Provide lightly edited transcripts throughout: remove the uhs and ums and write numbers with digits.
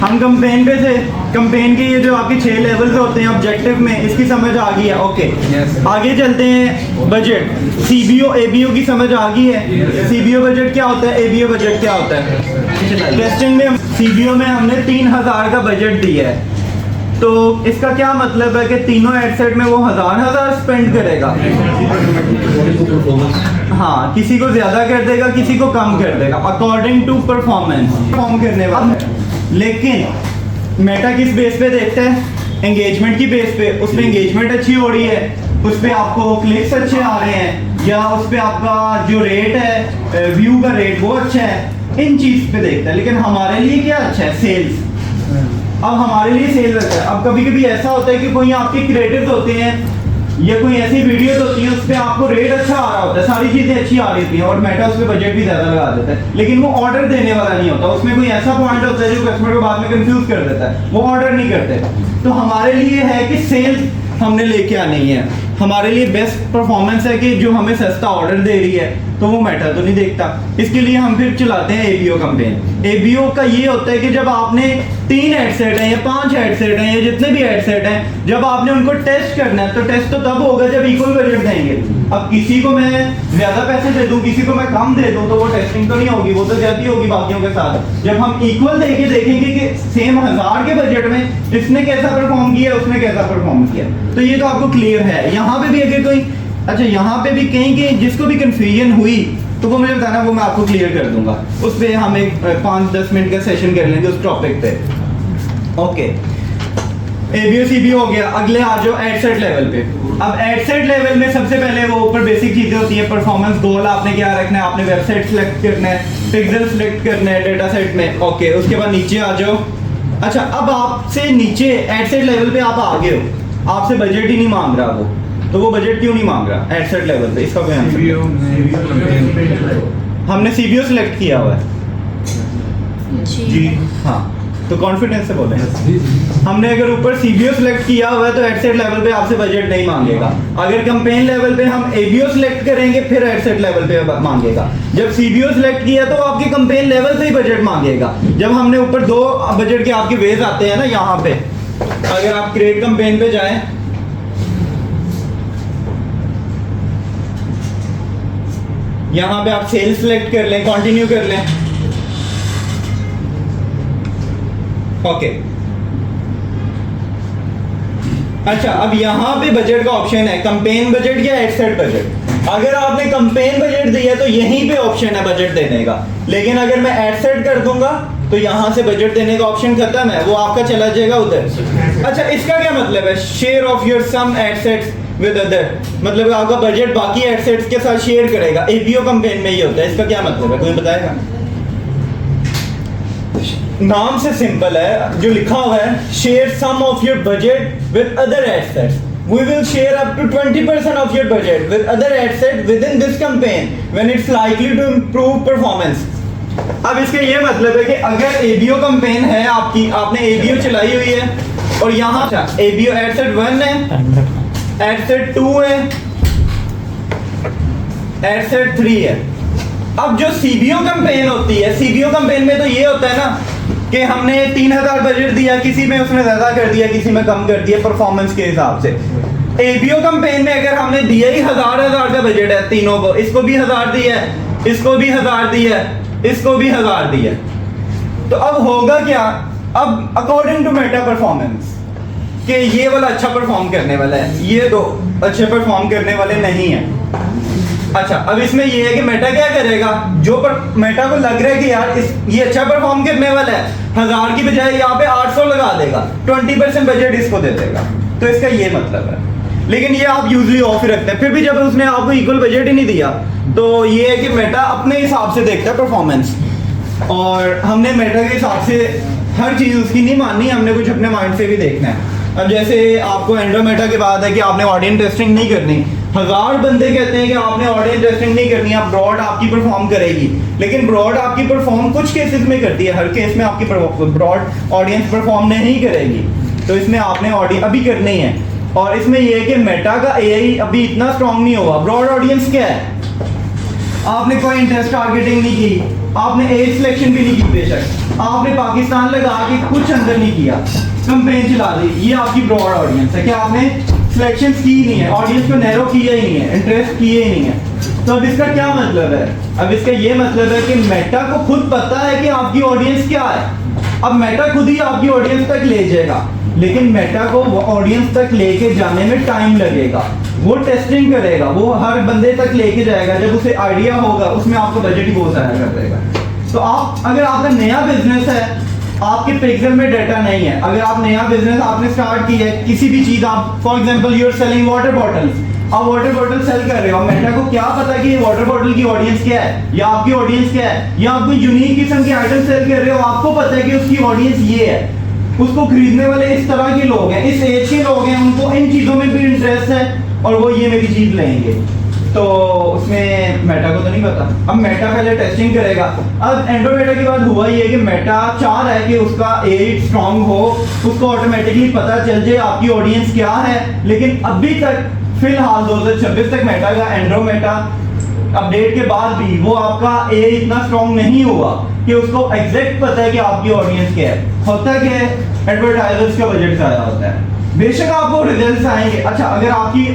हम कंपेन पे थे। कंपेन के ये जो आपके 6 लेवल्स होते हैं ऑब्जेक्टिव में, इसकी समझ आ गई है। ओके आगे चलते हैं। बजट सीबीओ एबीओ की समझ आ गई है। सीबीओ बजट क्या होता है, एबीओ बजट क्या होता है। टेस्टिंग में सीबीओ में हमने 3000 का बजट दिया है, तो इसका क्या मतलब है कि तीनों एडसेट में वो हजार स्पेंड करेगा। हाँ, किसी को ज्यादा कर देगा, किसी को कम कर देगा अकॉर्डिंग टू परफॉर्मेंस परफॉर्म करने वाला है। लेकिन मेटा किस बेस पे देखता है, एंगेजमेंट की बेस पे। उसमें एंगेजमेंट अच्छी हो रही है, उस पर आपको क्लिक्स अच्छे आ रहे हैं, या उस पर आपका जो रेट है, व्यू का रेट वो अच्छा है, इन चीज पे देखता है। लेकिन हमारे लिए क्या अच्छा है, सेल्स। अब हमारे लिए सेल रहता है। अब कभी कभी ऐसा होता है कि कोई आपके क्रिएटिव्स होते हैं या कोई ऐसी वीडियोस होती हैं उस पर आपको रेट अच्छा आ रहा होता है, सारी चीजें अच्छी आ रही थी और मेटा उस पर बजट भी ज्यादा लगा देता है, लेकिन वो ऑर्डर देने वाला नहीं होता। उसमें कोई ऐसा पॉइंट होता है जो कस्टमर को बाद में कंफ्यूज कर देता है, वो ऑर्डर नहीं करते। तो हमारे लिए है कि सेल्स हमने लेके आनी है। हमारे लिए बेस्ट परफॉर्मेंस है कि जो हमें सस्ता ऑर्डर दे रही है, तो वो मेटा तो नहीं देखता। इसके लिए हम फिर चलाते हैं एबीओ कैंपेन। एबीओ का ये होता है कि जब आपने 3 एडसेट हैं या 5 एडसेट हैं या जितने भी एडसेट हैं, जब आपने उनको टेस्ट करना है, तो टेस्ट तो तब होगा जब इक्वल बजट देंगे। अब किसी को मैं ज्यादा पैसे दे दूं, किसी को मैं कम दे दूं, तो वो टेस्टिंग तो नहीं होगी, वो तो ज्यादा होगी बाकियों के साथ। जब हम इक्वल देके देखेंगे कि सेम 1000 के बजट में इसने कैसा परफॉर्म किया, उसने कैसा परफॉर्म किया, तो ये तो आपको क्लियर है। यहाँ पे भी अगर कोई अच्छा यहाँ पे भी कहीं जिसको भी कंफ्यूजन हुई तो वो मुझे बताना, वो मैं आपको क्लियर कर दूंगा। उस पर हम एक 5-10 मिनट का सेशन कर लेंगे उस टॉपिक पे। ओके, एबीओ सीबीओ हो गया। अगले आ जाओ एडसेट लेवल पे। अब एडसेट लेवल में सबसे पहले वो ऊपर बेसिक चीजें होती है। परफॉर्मेंस गोल आपने क्या रखना है, आपने वेबसाइट सेलेक्ट करना है, पिक्सल सेलेक्ट करना है डेटा सेट में। ओके, उसके बाद नीचे आ जाओ। अच्छा, अब आपसे नीचे एडसेट लेवल पे आप आ गए हो, आपसे बजट ही नहीं मांग रहा वो, तो वो बजट क्यों नहीं मांग रहा एडसेट लेवल पे, इसका कोई आंसर? हमने सीबीओ सिलेक्ट किया हुआ है जी। हाँ, तो कॉन्फिडेंस से बोले। हमने अगर ऊपर सीबीओ सिलेक्ट किया हुआ है तो एडसेट लेवल पे आपसे बजट नहीं मांगेगा। अगर कैंपेन लेवल पे हम एबीओ सिलेक्ट करेंगे फिर एडसेट लेवल पे मांगेगा। जब सीबीओ सिलेक्ट किया तो आपके कैंपेन लेवल से ही बजट मांगेगा। जब हमने ऊपर 2 बजट के आपके वेज आते हैं ना, यहाँ पे अगर आप क्रिएट कैंपेन पे जाएं, यहाँ पे आप सेल सिलेक्ट कर लें, कंटिन्यू कर लें। ओके, अच्छा, अब यहाँ पे बजट का ऑप्शन है, कैंपेन बजट या एडसेट बजट। अगर आपने कैंपेन बजट दिया तो यहीं पे ऑप्शन है बजट देने का, लेकिन अगर मैं एडसेट कर दूंगा तो यहाँ से बजट देने का ऑप्शन खत्म है, वो आपका चला जाएगा उधर। अच्छा, इसका क्या मतलब है, share of your some ad sets with other, मतलब आपका बजट बाकी एडसेट्स के साथ शेयर करेगा। एबीओ कैंपेन में ये होता है, इसका क्या मतलब है, कोई बताएगा? नाम से सिंपल है, जो लिखा हुआ है, share some of your budget with other ad sets. We will share up to 20% of your budget with other assets within this campaign when it's likely to improve performance. अब इसका ये मतलब है कि अगर एबीओ कैंपेन है आपकी, आपने एबीओ चलाई हुई है और यहाँ एबीओ एडसेट 1 है, एडसेट 2 है, एडसेट 3 है। अब जो सीबीओ कैंपेन होती है, सीबीओ कैंपेन में तो ये होता है ना कि हमने 3000 बजट दिया, किसी में उसने ज्यादा कर दिया, किसी में कम कर दिया परफॉर्मेंस के हिसाब से। एबीओ कैंपेन में अगर हमने दिया ही 1000 का बजट है तीनों को, इसको भी 1000 दिया है, इसको भी 1000 दिया है, इसको भी 1000 दिया है, तो अब होगा क्या, अब अकॉर्डिंग टू मेटा परफॉर्मेंस कि ये वाला अच्छा परफॉर्म करने वाला है, ये 2 अच्छे परफॉर्म करने वाले नहीं है। अच्छा, अब इसमें ये है कि मेटा क्या करेगा, जो पर मेटा को लग रहा है कि यार ये अच्छा परफॉर्म करने वाला है, 1000 की बजाय यहाँ पे 800 लगा देगा, 20% बजट इसको दे देगा। तो इसका ये मतलब है, लेकिन ये आप यूजली ऑफ ही रखते हैं। फिर भी जब उसने आपको इक्वल बजट ही नहीं दिया, तो ये है कि मेटा अपने हिसाब से देखता है परफॉर्मेंस, और हमने मेटा के हिसाब से हर चीज़ उसकी नहीं माननी, हमने कुछ अपने माइंड से भी देखना है। अब जैसे आपको एंड्रोमेटा के बाद है कि आपने ऑडियंस टेस्टिंग नहीं करनी, 1000 बंदे कहते हैं कि आपने ऑडियंस टेस्टिंग नहीं करनी, आप ब्रॉड आपकी परफॉर्म करेगी, लेकिन ब्रॉड आपकी परफॉर्म कुछ केसेस में करती है, हर केस में आपकी ब्रॉड ऑडियंस परफॉर्म नहीं करेगी। तो इसमें आपने ऑडियंस अभी करनी है, और इसमें यह है कि मेटा का एआई अभी इतना स्ट्रांग नहीं हुआ। ब्रॉड ऑडियंस क्या है, आपने कोई इंटरेस्ट टारगेटिंग नहीं की, आपने एज सिलेक्शन भी नहीं की बेशक, आपने पाकिस्तान लगा के कुछ अंदर नहीं किया, कैंपेन चला दी, ये आपकी ब्रॉड ऑडियंस है कि आपने सिलेक्शन की नहीं है, ऑडियंस को नैरो किया ही नहीं है, इंटरेस्ट किए ही नहीं है। तो अब इसका क्या मतलब है? अब इसका ये मतलब है कि मेटा को खुद पता है कि आपकी ऑडियंस क्या है। अब मेटा खुद ही आपकी ऑडियंस तक ले जाएगा, लेकिन मेटा को वो ऑडियंस तक लेके जाने में टाइम लगेगा। वो टेस्टिंग करेगा, वो हर बंदे तक लेके जाएगा, जब उसे आइडिया होगा उसमें आपको बजट ही बहुत सारा कर देगा। तो आप अगर आपका नया बिजनेस है, आपके पिक्सल में डाटा नहीं है, अगर आप नया बिजनेस आपने स्टार्ट किया है, किसी भी चीज आप for example you are selling water bottles, आप वाटर बॉटल सेल कर रहे हो, मेटा को क्या पता कि ये वाटर बॉटल की ऑडियंस क्या है या आपकी ऑडियंस क्या है, या आप कोई यूनिक किस्म की आइटम सेल कर रहे हो, आपको पता है कि उसकी ऑडियंस ये है, उसको खरीदने वाले इस तरह के लोग हैं, इस एज के लोग हैं, उनको इन चीजों में भी इंटरेस्ट है और वो ये मेरी चीज लेंगे। तो उसमें मेटा को तो नहीं पता। अब मेटा पहले टेस्टिंग करेगा। अब एंड्रोमेटा की बात हुआ ये कि मेटा चाह रहा है कि उसका एज स्ट्रांग हो, उसको ऑटोमेटिकली पता चल जाए आपकी ऑडियंस क्या है, लेकिन अभी तक फिलहाल 2026 तक मेटा का एंड्रोमेटा अपडेट के बाद भी वो आपका ए इतना स्ट्रांग नहीं हुआ कि उसको एग्जैक्ट पता है कि आपकी ऑडियंस क्या है। होता है कि एडवर्टाइजर्स का बजट ज्यादा होता है, बेशक आपको रिजल्ट्स आएंगे। अच्छा, अगर आपकी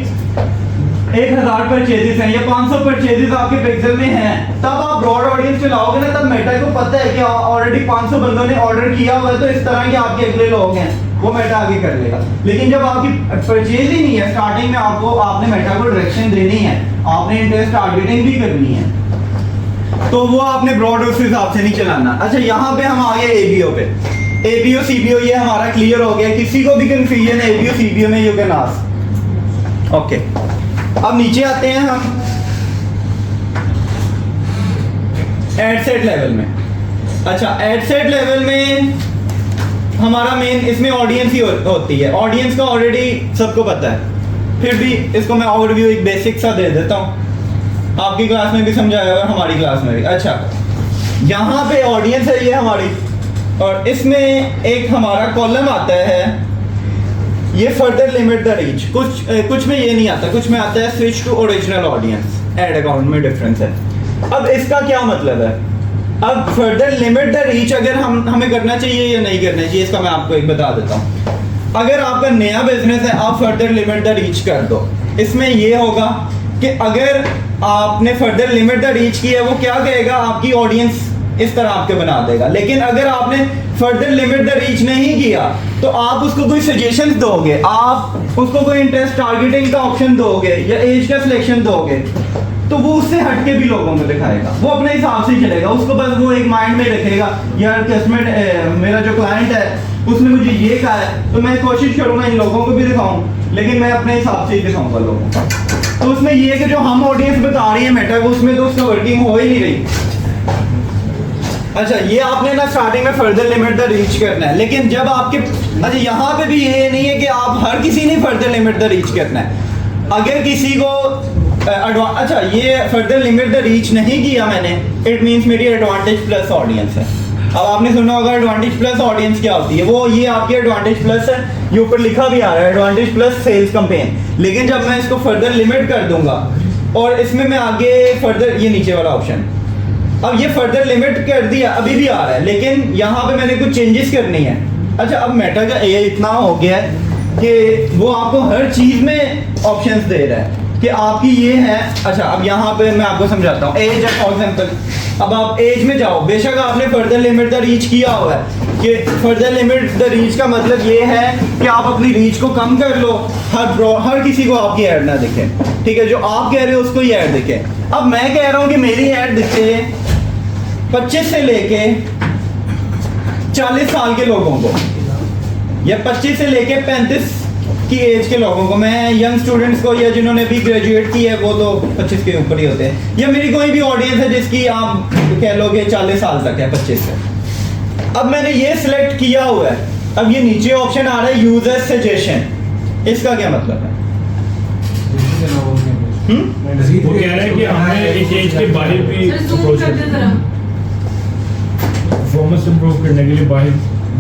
1000 परचेजेस हैं या 500 परचेजेस आपके पिक्सल में हैं, तब आप ब्रॉड ऑडियंस चलाओगे ना, तब मेटा को पता है कि ऑलरेडी 500 बंदों ने ऑर्डर किया हुआ है, तो इस तरह के आपके अगले लोग हैं, वो मेटा आगे कर लेगा। लेकिन जब आपकी परचेज ही नहीं है, स्टार्टिंग में आपने मेटा को डायरेक्शन देनी है, आपने इंटरेस्ट टारगेटिंग भी करनी है, तो वो आपने ब्रॉड उस हिसाब से नहीं चलाना। अच्छा, यहाँ पे हम आ गए एबीओ पे। एबीओ सीबीओ ये हमारा क्लियर हो गया। किसी को भी कंफ्यूजन है एबीओ सीबीओ में, यू कैन आस्क। ओके, अब नीचे आते हैं हम एड सेट लेवल में। अच्छा, एड सेट लेवल में हमारा मेन इसमें ऑडियंस ही होती है। ऑडियंस का ऑलरेडी सबको पता है, फिर भी इसको मैं ओवरव्यू एक बेसिक सा दे देता हूँ। आपकी क्लास में भी समझाया हुआ, हमारी क्लास में भी। अच्छा, यहाँ पे ऑडियंस है ये हमारी, और इसमें एक हमारा कॉलम आता है, ये फर्दर लिमिट द रीच। कुछ में ये नहीं आता, कुछ में आता है switch to original audience. Ad account में डिफरेंस है। अब इसका क्या मतलब है? अब फर्दर लिमिट द रीच अगर हमें करना चाहिए या नहीं करना चाहिए, इसका मैं आपको एक बता देता हूँ। अगर आपका नया बिजनेस है, आप फर्दर लिमिट द रीच कर दो। इसमें ये होगा कि अगर आपने फर्दर लिमिट द रीच किया, वो क्या कहेगा, आपकी ऑडियंस इस तरह आपके बना देगा। लेकिन अगर आपने फर्दर लिमिट द रीच नहीं किया, तो आप उसको कोई सजेशन दोगे, आप उसको कोई इंटरेस्ट टारगेटिंग का ऑप्शन दोगे या एज का सिलेक्शन दोगे, तो वो उससे हटके भी लोगों को दिखाएगा। वो अपने हिसाब से चलेगा, उसको बस वो एक माइंड में रखेगा, यार कस्टमर मेरा जो क्लाइंट है उसने मुझे ये कहा है, तो मैं कोशिश करूंगा इन लोगों को भी दिखाऊं, लेकिन मैं अपने हिसाब से ही दिखाऊंगा लोगों को। तो उसमें ये है कि जो हम ऑडियंस बता रही है मेटा को, उसमें तो उसका वर्किंग हो ही नहीं रही। अच्छा, ये आपने ना स्टार्टिंग में फर्दर लिमिट द रीच करना है, लेकिन जब आपके अच्छा यहाँ पे भी ये नहीं है कि आप हर किसी ने फर्दर लिमिट द रीच करना है। अगर किसी को अच्छा, ये फर्दर लिमिट द रीच नहीं किया मैंने, इट मींस मेरी एडवांटेज प्लस ऑडियंस है। अब आपने सुना होगा एडवांटेज प्लस ऑडियंस क्या होती है, वो ये आपकी एडवांटेज प्लस है, ये ऊपर लिखा भी आ रहा है एडवांटेज प्लस सेल्स कैंपेन। लेकिन जब मैं इसको फर्दर लिमिट कर दूंगा और इसमें मैं आगे फर्दर, ये नीचे वाला ऑप्शन, अब ये फर्दर लिमिट कर दिया, अभी भी आ रहा है, लेकिन यहाँ पे मैंने कुछ चेंजेस करनी है। अच्छा, अब मेटा का ए इतना हो गया है कि वो आपको हर चीज में ऑप्शंस दे रहा है कि आपकी ये है। अच्छा, अब यहाँ पे मैं आपको समझाता हूँ। एज है फॉर एग्जांपल, अब आप एज में जाओ, बेशक आपने फर्दर लिमिट द रीच किया हुआ है कि फर्दर लिमिट द रीच का मतलब ये है कि आप अपनी रीच को कम कर लो, हर किसी को आपकी ऐड ना दिखे, ठीक है, जो आप कह रहे हो उसको ही ऐड दिखे। अब मैं कह रहा हूँ कि मेरी ऐड दिखे 25 से लेके 40 साल के लोगों को, या 25 से लेके 35 की एज के लोगों को, मैं यंग स्टूडेंट्स को, या जिन्होंने भी ग्रेजुएट की है वो तो 25 के ऊपर ही होते हैं, या मेरी कोई भी ऑडियंस है जिसकी आप कह लोगे 40 साल तक है, 25 से। अब मैंने ये सिलेक्ट किया हुआ है, अब ये नीचे ऑप्शन आ रहा है यूजर सजेशन। इसका क्या मतलब है? वो कह रहा है कि हमें एक एज के बाहर भी अप्रोच परफॉर्मेंस इंप्रूव करने के लिए बाहर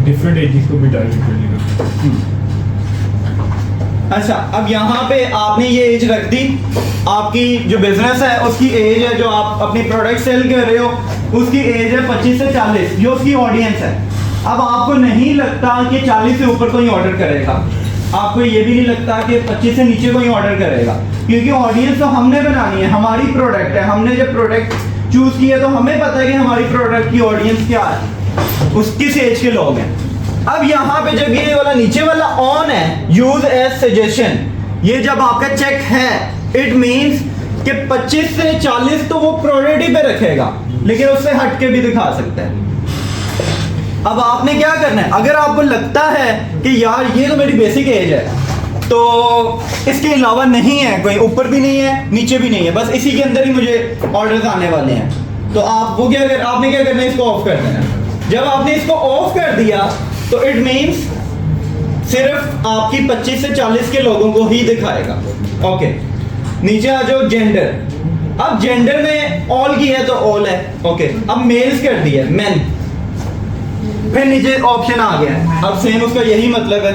डिफरेंट एजेस को भी टारगेट करने का। अच्छा, अब यहाँ पे आपने ये एज रख दी, आपकी जो बिजनेस है उसकी एज है, जो आप अपनी प्रोडक्ट सेल कर रहे हो उसकी एज है 25 से 40, ये उसकी ऑडियंस है। अब आपको नहीं लगता कि 40 से ऊपर कोई ऑर्डर करेगा, आपको ये भी नहीं लगता कि 25 से नीचे कोई ऑर्डर करेगा, क्योंकि ऑडियंस तो हमने बनानी है, हमारी प्रोडक्ट है। हमने जब प्रोडक्ट चूज किया तो हमें पता है कि हमारी प्रोडक्ट की ऑडियंस क्या है, उस किस एज के लोग हैं। अब यहाँ पे जब ये वाला नीचे वाला ऑन है, यूज एज सजेशन, ये जब आपका चेक है, इट मींस कि 25 से 40 तो वो प्रायोरिटी पे रखेगा, लेकिन उससे हट के भी दिखा सकता है। अब आपने क्या करना है, अगर आपको लगता है कि यार ये तो मेरी बेसिक एज है, तो इसके अलावा नहीं है कोई, ऊपर भी नहीं है नीचे भी नहीं है, बस इसी के अंदर ही मुझे ऑर्डर्स आने वाले हैं, तो आप वो आपने क्या करना है, इसको ऑफ कर देना है। जब आपने इसको ऑफ कर दिया तो इट मींस सिर्फ आपकी 25 से 40 के लोगों को ही दिखाएगा। ओके, नीचे आ जाओ जेंडर। अब जेंडर में ऑल की है तो ऑल है। ओके, अब मेल्स कर दिया मेन, फिर नीचे ऑप्शन आ गया है। अब सेम उसका यही मतलब है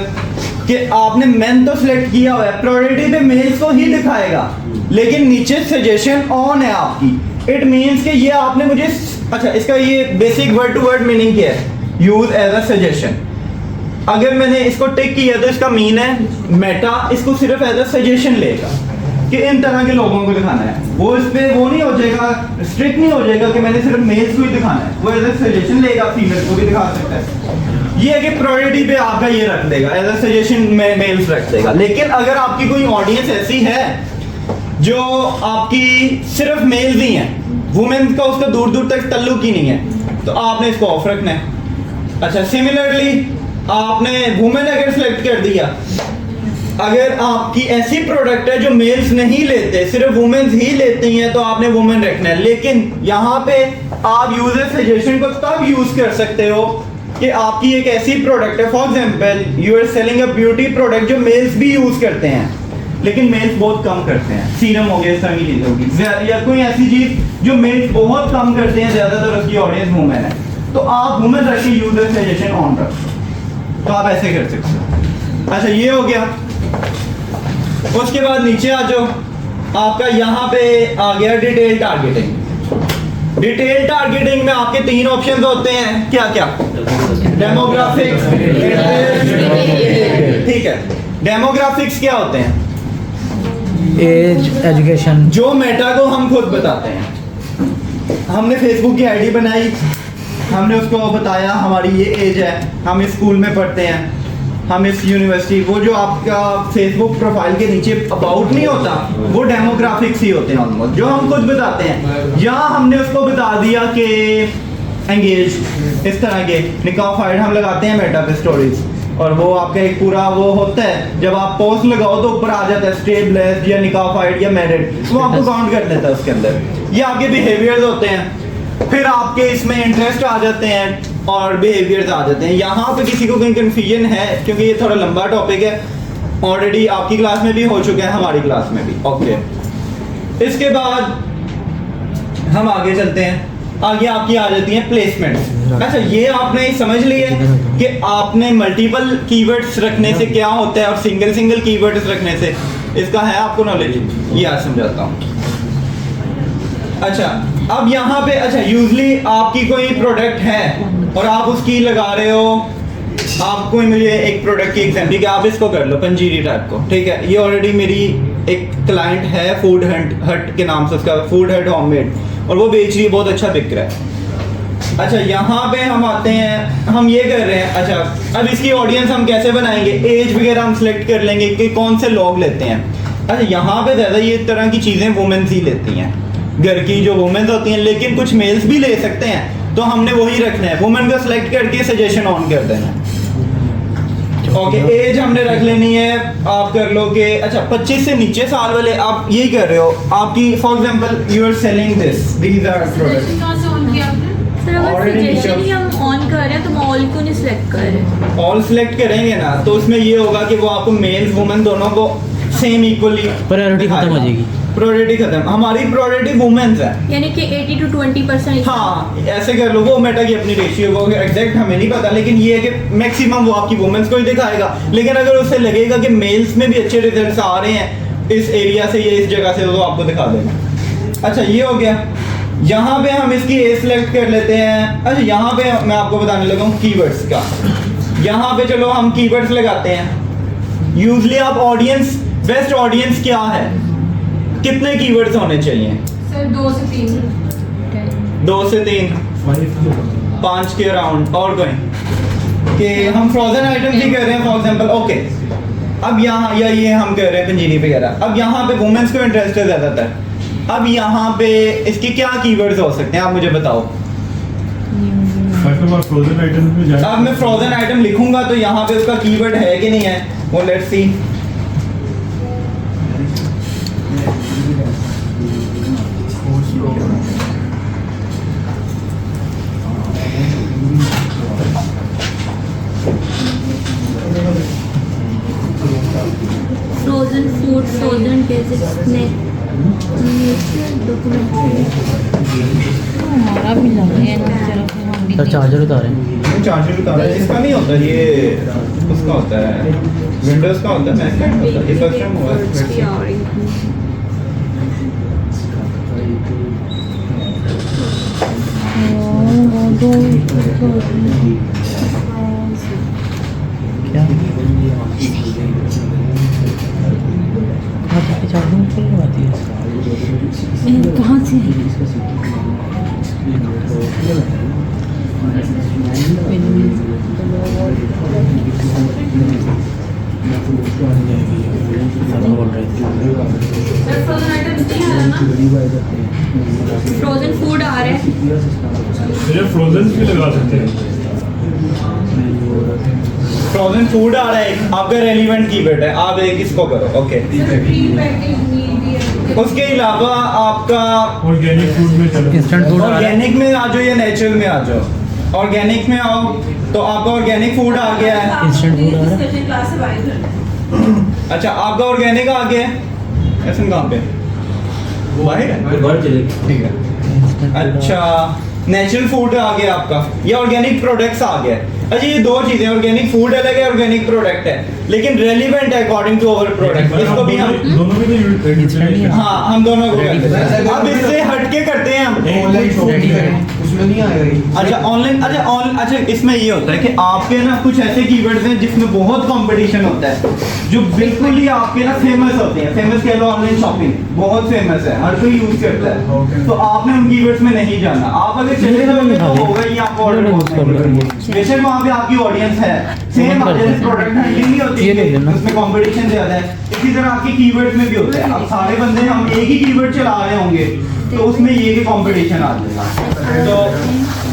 कि आपने मेन तो सिलेक्ट किया हुआ है, प्रायोरिटी पे मेल्स को ही दिखाएगा, लेकिन नीचे सजेशन ऑन है आपकी। इट मींस कि ये आपने मुझे, अच्छा इसका ये basic word to word meaning क्या है, यूज एज अ सजेशन। अगर मैंने इसको टिक किया तो इसका मीन है मेटा इसको सिर्फ एज अ सजेशन लेगा कि इन तरह के लोगों को दिखाना है। वो इस पे वो नहीं हो जाएगा, स्ट्रिक्ट नहीं हो जाएगा कि मैंने सिर्फ मेल्स को ही दिखाना है, वो एज अ सजेशन लेगा, फीमेल को भी दिखा सकता है। ये है कि प्रायोरिटी पे आपका ये रख देगा, एज अ सजेशन में मेल्स रख देगा। लेकिन अगर आपकी कोई ऑडियंस ऐसी है जो आपकी सिर्फ मेल्स ही हैं, वुमेन का उसका दूर दूर तक तल्लुक ही नहीं है, तो आपने इसको ऑफ रखना है। अच्छा, सिमिलरली आपने वुमेन अगर सिलेक्ट कर दिया, अगर आपकी ऐसी प्रोडक्ट है जो मेल्स नहीं लेते, सिर्फ वुमेन्स ही लेती हैं, तो आपने वुमेन रखना है। लेकिन यहाँ पे आप यूजर सजेशन को तब यूज कर सकते हो कि आपकी एक ऐसी प्रोडक्ट है, for example you are selling a beauty product जो मेल्स भी यूज करते हैं, लेकिन मेल्स बहुत कम करते हैं, सीरम हो गया, इस तरह की चीज होगी, या कोई ऐसी चीज जो मेल्स बहुत कम करते हैं, ज्यादातर उसकी ऑडियंस वुमेन है, तो आप वुमेन रख के यूजर सजेशन ऑन रखो, तो आप ऐसे कर सकते हो। अच्छा, ये हो गया। उसके बाद नीचे आ जाओ, आपका यहाँ पे आ गया डिटेल टारगेटिंग। डिटेल टारगेटिंग में आपके 3 ऑप्शंस होते हैं, क्या क्या, डेमोग्राफिक्स, ठीक है। डेमोग्राफिक्स क्या होते हैं, एज, एजुकेशन, जो मेटा को हम खुद बताते हैं। हमने फेसबुक की आईडी बनाई, हमने उसको बताया हमारी ये एज है, हम इस स्कूल में पढ़ते हैं, हम इस यूनिवर्सिटी, वो जो आपका फेसबुक प्रोफाइल के नीचे अबाउट नहीं होता, वो डेमोग्राफिक्स ही होते हैं ऑलमोस्ट, जो हम खुद बताते हैं। यहाँ हमने उसको बता दिया कि एंगेज, इस तरह के निकाफाइड हम लगाते हैं मेटा पे स्टोरीज, और वो आपका एक पूरा वो होता है, जब आप पोस्ट लगाओ तो ऊपर आ जाता है स्टेबलेस या निकाफाइड या मैरिड, वो आपको काउंट कर देता है उसके अंदर। ये आपके बिहेवियर्स होते हैं, फिर आपके इसमें इंटरेस्ट आ जाते हैं और बिहेवियर्स आ जाते हैं। यहाँ पे किसी को कोई कंफ्यूजन है, क्योंकि ये थोड़ा लंबा टॉपिक है, ऑलरेडी आपकी क्लास में भी हो चुका है, हमारी क्लास में भी। ओके, इसके बाद हम आगे चलते हैं। आगे आपकी आ जाती है प्लेसमेंट। अच्छा, ये आपने समझ लिया कि आपने मल्टीपल कीवर्ड्स रखने से क्या होता है और सिंगल सिंगल कीवर्ड्स रखने से, इसका है आपको नॉलेज, ये आज समझाता हूँ। अच्छा, अब यहाँ पे, अच्छा यूजली आपकी कोई प्रोडक्ट है और आप उसकी लगा रहे हो, आपको मुझे एक प्रोडक्ट की एग्जांपल कि आप इसको कर लो, पंजीरी टाइप को, ठीक है। ये ऑलरेडी मेरी एक क्लाइंट है, फूड हट के नाम से, उसका फूड हट होममेड, और वो बेच रही है, बहुत अच्छा बिक रहा है। अच्छा, यहाँ पे हम आते हैं, हम ये कर रहे हैं। अच्छा, अब इसकी ऑडियंस हम कैसे बनाएंगे, एज वगैरह हम सिलेक्ट कर लेंगे कि कौन से लोग लेते हैं। अच्छा, यहाँ पे ज़्यादा ये तरह की चीज़ें वुमेन्स ही लेती हैं, घर की जो वुमेन्स होती हैं, लेकिन कुछ मेल्स भी ले सकते हैं, तो हमने वही रखना है, वुमेन का सिलेक्ट करके सजेशन ऑन कर देना है। ओके, एज हमने रख लेनी है, आप कर लो कि अच्छा 25 से नीचे साल वाले, आप यही कर रहे हो, आपकी for example you are selling these are products. Sir, अगर सजेशन ही हम ऑन कर रहे हैं तो हम ऑल को नहीं सिलेक्ट कर रहे। ऑल सिलेक्ट करेंगे ना, तो उसमें ये होगा कि वो आपको मेल वुमेन दोनों को सेम इक्वली प्रायोरिटी खत्म हो जाएगी। प्रायोरिटी खत्म, हमारी प्रायोरिटी वुमेन्स है, यानी कि 80 to 20%। हाँ, ऐसे कर लो। वो मेटा की अपनी रेशियो को एग्जैक्ट हमें नहीं पता, लेकिन ये है कि मैक्सिमम वो आपकी वुमेन्स को ही दिखाएगा। लेकिन अगर उससे लगेगा कि मेल्स में भी अच्छे रिजल्ट्स आ रहे हैं इस एरिया से या इस जगह से, तो आपको दिखा देगा। अच्छा, ये हो गया। यहाँ पे हम इसकी ए सिलेक्ट कर लेते हैं। अच्छा यहाँ पे मैं आपको बताने लगा हूँ कीवर्ड्स का। यहाँ पे चलो हम कीवर्ड्स लगाते हैं। यूजली आप ऑडियंस, बेस्ट ऑडियंस क्या है, कितने कीवर्ड्स होने चाहिए? सर 2 से 3 2 से 3 5 के अराउंड। और कोई कि हम फ्रोजन आइटम्स ही कर रहे हैं फॉर एग्जांपल, ओके। अब यहाँ या ये हम कह रहे हैं पंजीरी वगैरह। अब यहाँ पे वुमेन्स को इंटरेस्ट है ज़्यादातर। अब यहाँ पे इसके क्या कीवर्ड्स हो सकते हैं, आप मुझे बताओ। फ्रोजन आइटम में जाए। अब मैं फ्रोजन आइटम लिखूंगा तो यहाँ पे उसका कीवर्ड है कि नहीं है, वो let's see. Frozen food, frozen dessert, snack, documentary. हमारा भी लग रहा है सर चार्जर उतारे हैं। चार्जर उतारा है, इसका नहीं होता, ये उसका होता है, विंडोज का होता है, मैक का नहीं होता। ये कस्टम हुआ है। क्या आप चार्जिंग फुल लगाती है? कहाँ से? सर फ्रोजन आइटम्स नहीं आ रहा ना? फ्रोजन फूड आ रहा है। सिर्फ फ्रोजन भी लगा सकते हैं। फ्रोजन फूड आ रहा है, आपका रेलिवेंट कीवर्ड है, आप एक इसको करो, okay. Sir pre package medium. उसके अलावा आपका ऑर्गेनिक फूड में चलो। इंस्टेंट फूड आ रहा है। ऑर्गेनिक में आ जाओ या नेचुरल में आ जाओ। ऑर्गेनिक में आओ तो आपका ऑर्गेनिक फूड आ गया है। इंस्टेंट फूड आ रहा है। डिस्कशन क्लास से बाहर कर। अच्छा आपका ऑर्गेनिक आ गया है। ऐसा कहाँ पे? बाहर है, ठीक है। अच्छा नेचुरल फूड आ गया आपका, ये ऑर्गेनिक प्रोडक्ट्स आ गया। अच्छा ये दो चीजें, ऑर्गेनिक फूड अलग है, ऑर्गेनिक प्रोडक्ट है, लेकिन रेलिवेंट है अकॉर्डिंग टू अवर प्रोडक्ट। इसको भी हम, दोनों में तो यूटिलाइज हाँ हम दोनों को करते हैं। अब इससे हटके करते हैं हम। उसमें नहीं आएगा। अच्छा ऑनलाइन, अच्छा इसमें ये होता है कि आपके ना कुछ ऐसे कीवर्ड्स हैं जिसमें बहुत कंपटीशन होता है, जो बिल्कुल ही आपके ना फेमस होते हैं। फेमस कह लो, ऑनलाइन शॉपिंग बहुत फेमस है, हर कोई यूज करता है। तो आपने उन कीवर्ड्स में नहीं जाना। आप अगर चले जाओगे तो होगा ही आपको ऑर्डर बेशक वहाँ पे आपकी ऑडियंस है, सेम जैसे प्रोडक्ट हैंडलिंग नहीं होती है, उसमें कंपटीशन ज्यादा है, इसी तरह आपके कीवर्ड्स में भी होता है। अब सारे बंदे हम एक ही कीवर्ड चला रहे होंगे तो उसमें ये भी कंपटीशन आ जाएगा। तो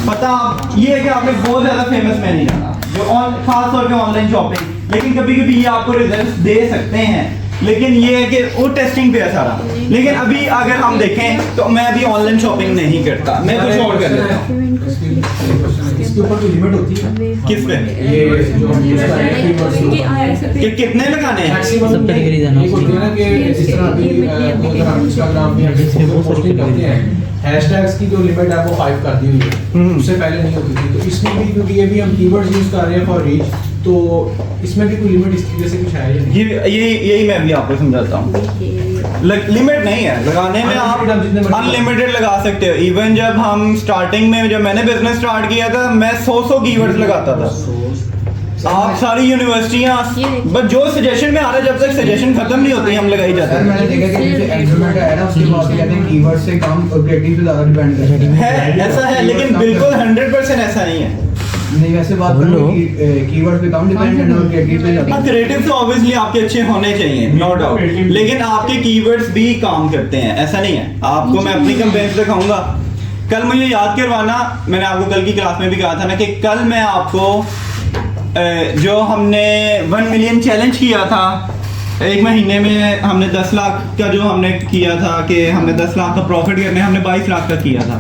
पता ये है कि आपने बहुत ज्यादा फेमस में नहीं जाना, जो खास तौर पे ऑनलाइन शॉपिंग। लेकिन कभी कभी ये आपको रिजल्ट दे सकते हैं, लेकिन ये है कि वो टेस्टिंग पे है सारा। लेकिन अभी अगर हम देखें तो मैं अभी ऑनलाइन शॉपिंग नहीं करता, मैं कुछ और कर लेता हूँ। इसके ऊपर कोई लिमिट होती है? किस पे? ये जो कि कितने लगाने हैं? सब कैटेगरी देना एक होती है ना कि जिस तरह अभी इंस्टाग्राम पे या फेसबुक पे पोस्टिंग करते हैं, हैशटैग्स की जो लिमिट है वो 5 कर दी हुई है, उससे पहले नहीं होती थी। तो इसमें भी क्योंकि ये भी हम कीवर्ड्स यूज कर रहे हैं फॉर रीच, तो इसमें भी कोई लिमिट इस तरीके से कुछ है या नहीं? यही मैं भी आपको समझाता हूँ। लिमिट नहीं है लगाने में, आप अनलिमिटेड लगा सकते हो। इवन जब हम स्टार्टिंग में, जब मैंने बिजनेस स्टार्ट किया था, मैं 100 कीवर्ड्स लगाता था। आप सारी यूनिवर्सिटियाँ बस जो सजेशन में आ रहा है, जब तक सजेशन खत्म नहीं होती हम लगाई जाते सर मैंने देखा कि जो एग्रीमेंट है ना, उसके बाद कहते हैं कीवर्ड से कम ऑब्जेक्टिव पे ज्यादा डिपेंड करता है। ऐसा है, लेकिन बिल्कुल 100% ऐसा नहीं है। नहीं वैसे बात करो कीवर्ड पे कम डिपेंड करना और ऑब्जेक्टिव पे ज्यादा। क्रिएटिव तो ऑब्वियसली आपके अच्छे होने चाहिए, नो डाउट, लेकिन आपके कीवर्ड्स भी काम करते हैं, ऐसा नहीं है। आपको मैं अपनी कंपेन दिखाऊंगा। कल मुझे याद करवाना, मैंने आपको कल की क्लास में भी कहा था ना कि कल मैं आपको जो हमने 1 मिलियन चैलेंज किया था, एक महीने में हमने 10 लाख का जो हमने किया था कि हमने 10 लाख का प्रॉफिट करने, हमने 22 लाख का किया था।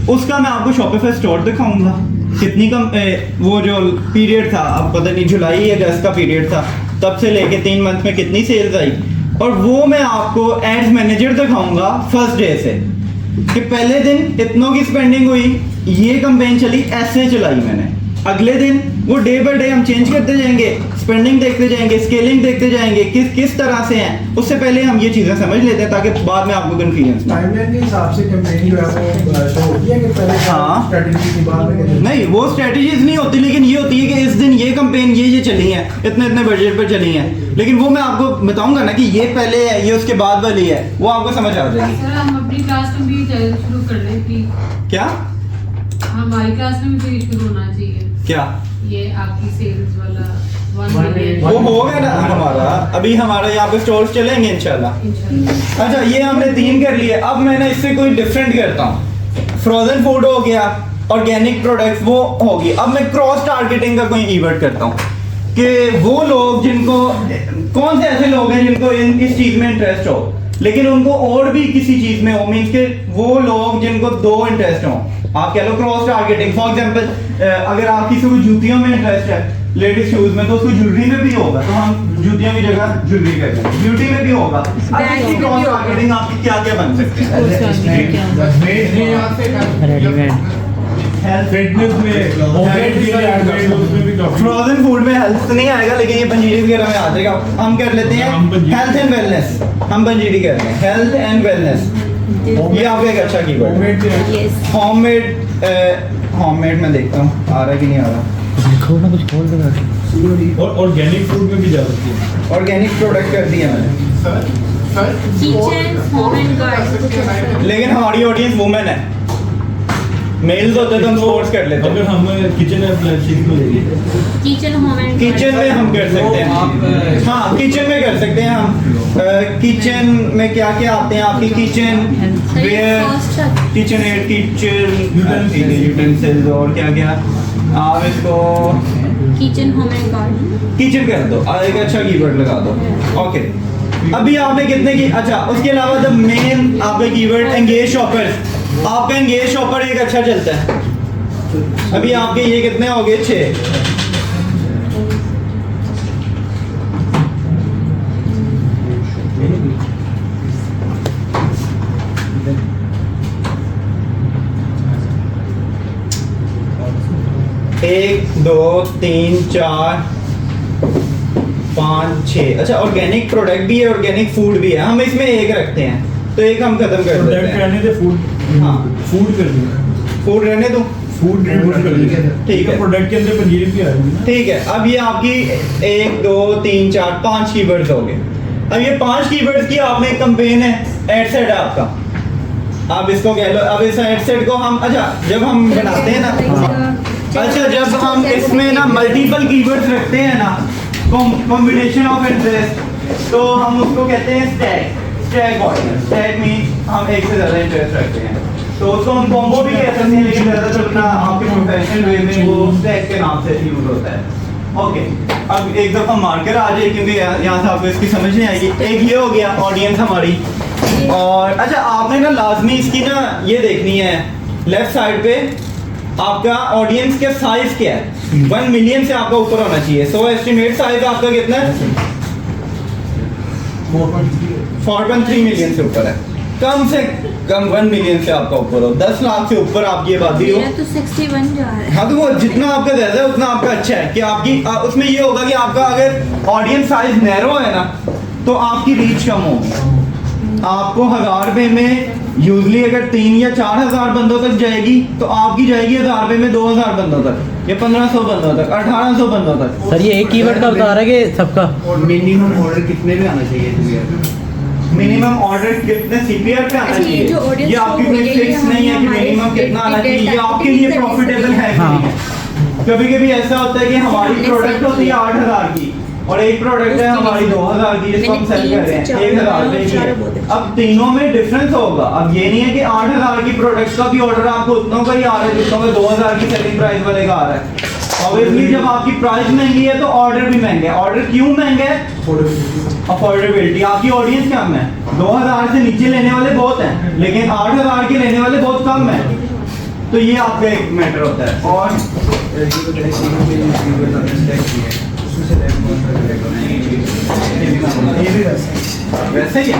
उसका मैं आपको शॉपिफाई स्टोर दिखाऊंगा। कितनी कम वो जो पीरियड था, अब पता नहीं जुलाई या अगस्त का पीरियड था, तब से लेके 3 मंथ में कितनी सेल्स आई, और वो मैं आपको एड्स मैनेजर दिखाऊंगा फर्स्ट डे से कि पहले दिन इतनों की स्पेंडिंग हुई, ये कैंपेन चली, ऐसे चलाई मैंने, अगले दिन वो डे बाय डे हम चेंज करते जाएंगे, स्पेंडिंग देखते जाएंगे, स्केलिंग देखते जाएंगे, किस तरह से हैं, उससे पहले हम ये चीज़ें समझ लेते हैं ताकि बाद में आपको कन्फ्यूजन ना हो। टाइमलाइन के हिसाब से कैंपेन जो है वो शो होती है कि पहले हाँ। स्ट्रेटजी के बाद में नहीं, वो स्ट्रेटजीज नहीं होती, लेकिन ये होती है कि इस दिन ये कंपेन ये चली है, इतने इतने बजट पर चली है, लेकिन वो मैं आपको बताऊंगा ना कि ये पहले है, ये उसके बाद वाली है, वो आपको समझ आ जाएगी। सर हम अपनी क्लास में भी शुरू कर रहे हैं कि क्या हमारी क्लास में भी शुरू होना चाहिए क्या ये आपकी सेल्स वाला 1 मिलियन वो होगा ना हमारा, अभी हमारा यहाँ पे स्टोर्स चलेंगे इंशाल्लाह। अच्छा, ये हमने 3 कर लिए, अब मैं ना इससे कोई डिफरेंट करता हूँ। फ्रोजन फूड हो गया, ऑर्गेनिक प्रोडक्ट्स वो होगी। अब मैं क्रॉस टारगेटिंग का कोई इवेंट करता हूँ कि वो लोग जिनको, कौन से ऐसे लोग हैं जिनको इस चीज़ में इंटरेस्ट हो, लेकिन उनको और भी किसी चीज़ में हो, मीन्स के वो लोग जिनको 2 इंटरेस्ट हो, आप कह लो क्रॉस टारगेटिंग। फॉर एग्जांपल अगर आप किसी को जूतियों में इंटरेस्ट है, लेडीज शूज में, तो उसको ज्वेलरी में भी होगा, तो हम जूतियों की जगह ज्वेलरी कर देंगे। ब्यूटी में भी होगा। अब इसकी क्रॉस टारगेटिंग आपकी क्या क्या बन सकते हैं? रेडीमेड फिटनेस में होममेड भी ऐड कर लो, उसमें भी काफी फ्रोजन फूड में हेल्थ नहीं आएगा, लेकिन ये पंजीरी वगैरह में आ जाएगा। हम कर लेते हैं हम पंजीरी। हेल्थ एंड वेलनेस, हम पंजीरी कर रहे हैं हेल्थ एंड वेलनेस। ये आपका एक अच्छा कीवर्ड है। होममेड यस होममेड मैं देखता हूँ आ रहा है कि नहीं आ रहा। देखो ना कुछ खोल दो। और ऑर्गेनिक फूड में भी जा सकते हैं। ऑर्गेनिक प्रोडक्ट कर दिया मैंने, किचन होम एंड गार्डन। लेकिन हमारी ऑडियंस वुमेन है, मेल्स होते तो हम स्पोर्ट्स कर लेते अगर हैं। हम किचन अप्लायंसेस में लेंगे किचन होम एंड किचन में हम कर सकते हैं, हाँ किचन में कर सकते हैं हम। किचन में क्या क्या आते हैं आपकी? Kitchenware, kitchen ad, kitchen utensils और क्या क्या आप इसको kitchen home and garden. Kitchen कर दो, एक अच्छा कीवर्ड लगा दो। ओके, अभी आपने कितने की, अच्छा उसके अलावा जब मेन आपका कीवर्ड एंगेज शॉपर्स, आपका एंगेज शॉपर एक अच्छा चलता है। अभी आपके ये कितने हो गए? 6। एक, 2, 3, 4, 5, 6। अच्छा, ऑर्गेनिक प्रोडक्ट भी है, ऑर्गेनिक फूड भी है, हम इसमें एक रखते हैं, तो एक हम खत्म कर देते प्रोडक्ट हैं। रहने दे, फूड हाँ। फूड कर दिया, फूड रहने दो, फूड रिमूव कर दिया। ठीक है। प्रोडक्ट के अंदर पंजीरी भी आ रही है ना। ठीक है। अब ये आपकी 1, 2, 3, 4, 5 कीवर्ड्स हो गए। अब ये 5 कीवर्ड्स की आप में एक कैंपेन है, एड सेट है आपका, आप इसको कह लो। अब इस एड सेट को हम, अच्छा जब हम बनाते हैं ना, अच्छा जब हम इसमें ना मल्टीपल कीवर्ड्स रखते हैं ना, कॉम्बिनेशन ऑफ इंटरेस्ट, तो हम उसको कहते हैं स्टैक ऑडियंस। स्टैक मींस हम एक से ज़्यादा इंटरेस्ट रखते हैं, तो उसको हम कॉम्बो भी कह सकते हैं, लेकिन ज़्यादातर अपना आपके प्रोफेशनल वे में वो स्टैक के नाम से यूज होता है। ओके, अब एक दफ़ा मार्कर आ जाए, क्योंकि यहाँ से आपको इसकी समझ नहीं आएगी। एक ये हो गया ऑडियंस हमारी, और अच्छा आपने ना लाजमी इसकी ना ये देखनी है, लेफ्ट साइड पे आपका ऑडियंस का साइज क्या है। 1 मिलियन से आपका ऊपर होना चाहिए। सो एस्टिमेट साइज आपका कितना है? 4.3 मिलियन से ऊपर है। कम से कम 1 मिलियन से आपका ऊपर हो, 10 लाख से ऊपर आपकी आबादी हो। मेरा तो 61 जा रहा है। हाँ, तो वो जितना आपका ज्यादा है उतना आपका अच्छा है कि आपकी उसमें ये होगा कि आपका अगर ऑडियंस साइज नैरो है ना, तो आपकी रीच कम होगी। आपको 1000 रुपए में यूजली अगर 3 या 4000 बंदों तक जाएगी, तो आपकी जाएगी 1000 रुपए में 2000 बंदों तक, या 1500 बंदों तक, 1800 बंदों तक। सर ये एक कीवर्ड का बता रहा है कि सबका मिनिमम ऑर्डर कितने में आना चाहिए? मिनिमम ऑर्डर कितने सीपीआर पे आना अच्छा, ये चाहिए? जो audience ये आपकी को कोई मिलेगी, फिक्स नहीं है कि हमारे मिनिमम कितना आना चाहिए, ये data आपके लिए analytics प्रॉफिटेबल है कि हाँ। नहीं है। कभी कभी ऐसा होता है कि हमारी प्रोडक्ट होती है 8000 की, और एक प्रोडक्ट है हमारी 2000 की, जिसको हम सेल कर रहे हैं 1000 रुपए की। अब तीनों में डिफरेंस होगा। अब ये नहीं है कि 8000 की प्रोडक्ट का भी ऑर्डर आपको उतना का ही आ रहा है जितना का 2000 की सेलिंग प्राइस वाले का आ रहा है। ऑब्वियसली जब आपकी प्राइस महंगी है तो ऑर्डर भी महंगे है। ऑर्डर क्यों महंगा है? अफोर्डेबिलिटी। आपकी ऑडियंस कम है, 2000 से नीचे लेने वाले बहुत हैं, लेकिन 8000 के लेने वाले बहुत कम हैं, तो ये आपका एक मैटर होता है। और वैसे ही है।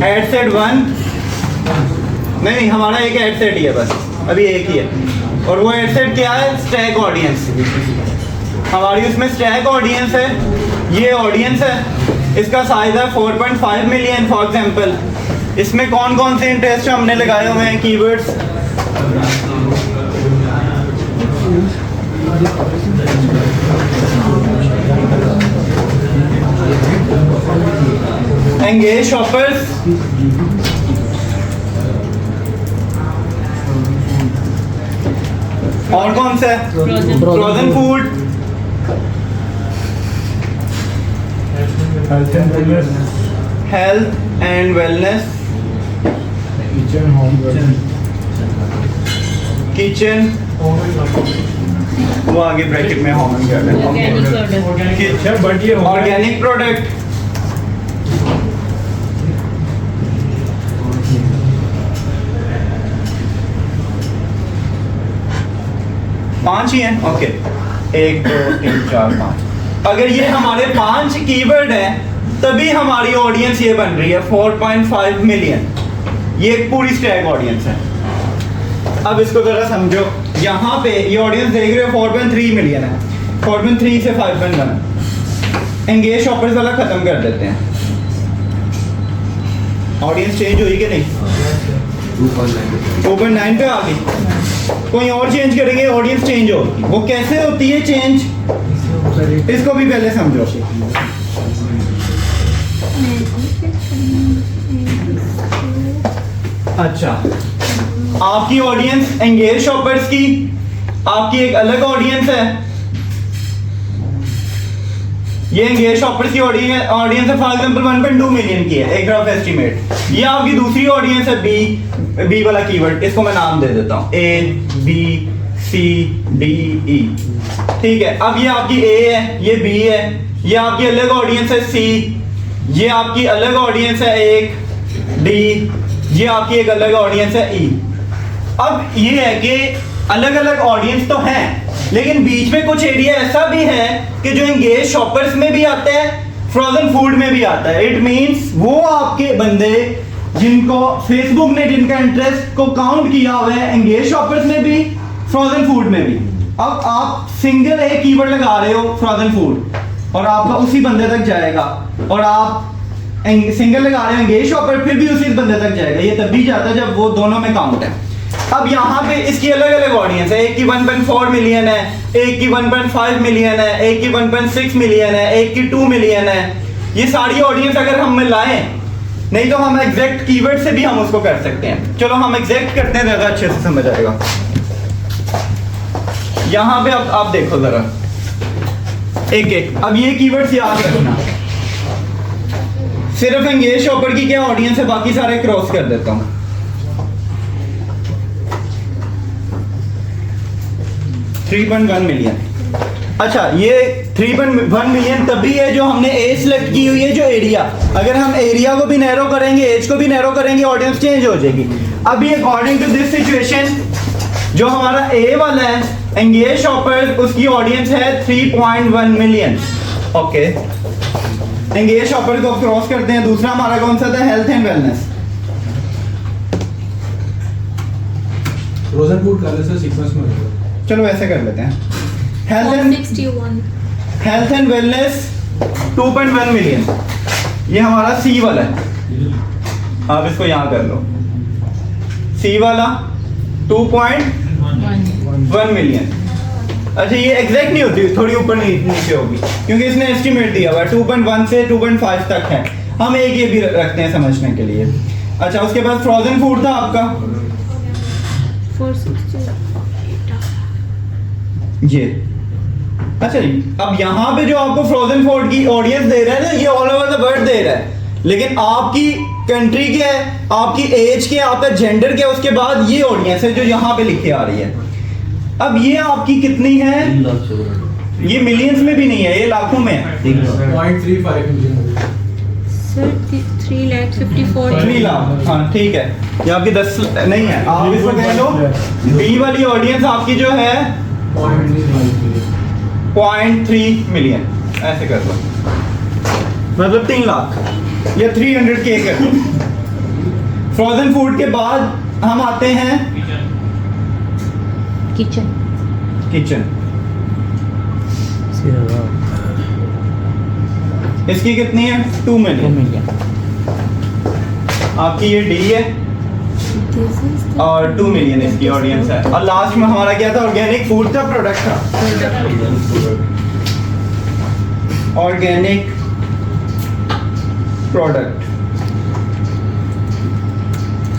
एड सेट 1 नहीं, हमारा एक एड सेट ही है बस, अभी एक ही है। और वो एड सेट क्या है? Stack audience. हमारी उसमें स्टैक ऑडियंस है, ये ऑडियंस है, इसका साइज है 4.5 मिलियन फॉर एग्जांपल। इसमें कौन कौन से इंटरेस्ट हमने लगाए हुए हैं कीवर्ड्स? एंगेज शॉपर्स, और कौन सा? Frozen food, health and wellness, health and wellness, kitchen, home, kitchen, वो आगे ब्रैकेट में होम कर रहे Organic product. अच्छा, but ये होगा ऑर्गेनिक प्रोडक्ट, पांच ही हैं। ओके, 1 2 3 4 5। अगर ये हमारे 5 कीवर्ड हैं तभी हमारी ऑडियंस ये बन रही है 4.5 मिलियन। ये एक पूरी स्टैक ऑडियंस है। अब इसको जरा समझो, यहाँ पे ये ऑडियंस देख रहे हो 4.3 मिलियन है, 4.3 से 5.1। एंगेज शॉपर्स वाला खत्म कर देते हैं। ऑडियंस चेंज हुई कि नहीं? 2.9 पे आ गई। कोई और चेंज करेंगे, ऑडियंस चेंज होगी। वो कैसे होती है चेंज, इसको भी पहले समझो। अच्छा, आपकी ऑडियंस एंगेज शॉपर्स की, आपकी एक अलग ऑडियंस है। ये एंगेज शॉपर्स की ऑडियंस है, फॉर एग्जांपल 1.2 मिलियन की है, एक रफ एस्टिमेट। ये आपकी दूसरी ऑडियंस है, बी वाला कीवर्ड, इसको मैं नाम दे देता हूँ, ABCDE। ठीक है, अब ये आपकी A है, ये B है, ये आपकी अलग ऑडियंस है C, ये आपकी अलग ऑडियंस है एक D, ये आपकी एक अलग ऑडियंस है E। अब ये है कि अलग अलग ऑडियंस तो हैं, लेकिन बीच में कुछ एरिया ऐसा भी है कि जो एंगेज शॉपर्स में भी आता है, फ्रोजन फूड में भी आता है। इट मींस वो आपके बंदे जिनको फेसबुक ने, जिनका इंटरेस्ट को काउंट किया हुआ है एंगेज शॉपर्स में भी, फ्रोजन फूड में भी। अब आप सिंगल एक कीवर्ड लगा रहे हो फ्रोजन फूड और आपका उसी बंदे तक जाएगा, और आप सिंगल लगा रहे हो एंगेज शॉपर, फिर भी उसी बंदे तक जाएगा। ये तब भी जाता है जब वो दोनों में काउंट है। अब यहाँ पे इसकी अलग अलग ऑडियंस है, एक की 1.4 मिलियन है, एक की 1.5 मिलियन है, एक की 1.6 मिलियन है, एक की 2 मिलियन है। ये सारी ऑडियंस अगर हम मिलाएं, नहीं तो हम एग्जैक्ट कीवर्ड से भी हम उसको कर सकते हैं। चलो हम एग्जैक्ट करते हैं, ज्यादा अच्छे से समझ आएगा। यहाँ पे अब आप देखो जरा एक एक। अब ये कीवर्ड्स याद रखना। सिर्फ एंगेज शॉपर की क्या ऑडियंस है, बाकी सारे क्रॉस कर देता हूँ। $3.1 मिलियन। अच्छा, ये 3.1 मिलियन तभी है जो हमने ए सिलेक्ट की हुई है, जो एरिया। अगर हम एरिया को भी नैरो करेंगे, एज को भी नैरो करेंगे, ऑडियंस चेंज हो जाएगी। अभी अकॉर्डिंग टू दिस सिचुएशन, जो हमारा ए वाला है एंगेज शॉपर, उसकी ऑडियंस है 3.1 मिलियन। ओके, एंगेज शॉपर को क्रॉस करते हैं। दूसरा हमारा कौन सा था? Health and wellness. Frozen food कर ले सर, सीक्वेंस में होगा। चलो ऐसे कर लेते हैं। Health and wellness 2.1 million. ये हमारा सी वाला है, आप इसको यहाँ कर लो। सी वाला 2.1 मिलियन। अच्छा, ये एग्जैक्ट नहीं होती, थोड़ी ऊपर नीचे होगी, क्योंकि इसने एस्टिमेट दिया हुआ है 2.1 से 2.5 तक है। हम एक ये भी रखते हैं समझने के लिए। अच्छा, उसके बाद फ्रोजन फूड था आपका 468। ये। अच्छा जी, अब यहाँ पे जो आपको फ्रोजन फूड की ऑडियंस दे रहा है ना, ये ऑल ओवर द वर्ल्ड दे रहा है, लेकिन आपकी कंट्री क्या है, आपकी एज क्या है, आपका जेंडर क्या है, उसके बाद ये ऑडियंस है जो यहाँ पे लिखी आ रही है। अब ये आपकी कितनी है? ये मिलियंस में भी नहीं है, ये लाखों में है। 0.35 मिलियन। सर 3,54,000। 3 लाख, हाँ ठीक है। ये आपकी 10 नहीं है, आप इसको कह लो बी वाली ऑडियंस आपकी जो है 0.35 मिलियन। 0.3 मिलियन ऐसे कर लो, मतलब 3 लाख या 300K कर लो। फ्रोजन फूड के बाद हम आते हैं किचन। किचन। इसकी कितनी है? 2 मिलियन। आपकी ये डी है और 2 मिलियन इसकी ऑडियंस है। और लास्ट में हमारा क्या था? ऑर्गेनिक फूड था, प्रोडक्ट था। ऑर्गेनिक प्रोडक्ट,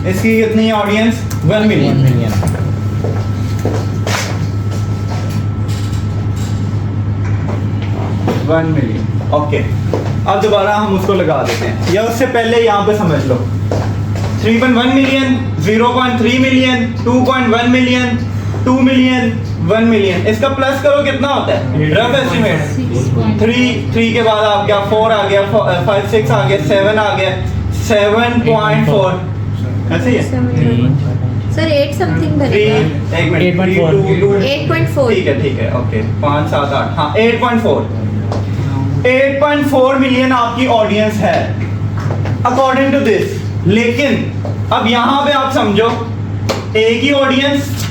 इसकी कितनी है ऑडियंस? 1 मिलियन। ओके, अब दोबारा हम उसको लगा देते हैं, या उससे पहले यहाँ पे समझ लो 3.1 million, 0.3 million, 2.1 million, 2 million, 1 million. इसका प्लस करो कितना होता है? रफ एस्टिमेट 3 के बाद आ गया 4 आ गया, 5 6 आ गया, 7 आ गया, 7.4 ऐसे ही है सर 8 समथिंग बनेगा। 8.4 ठीक है ओके, 5 7 8 हाँ 8.4 मिलियन आपकी ऑडियंस है अकॉर्डिंग टू दिस। लेकिन अब यहाँ पे आप समझो, ए की ऑडियंस,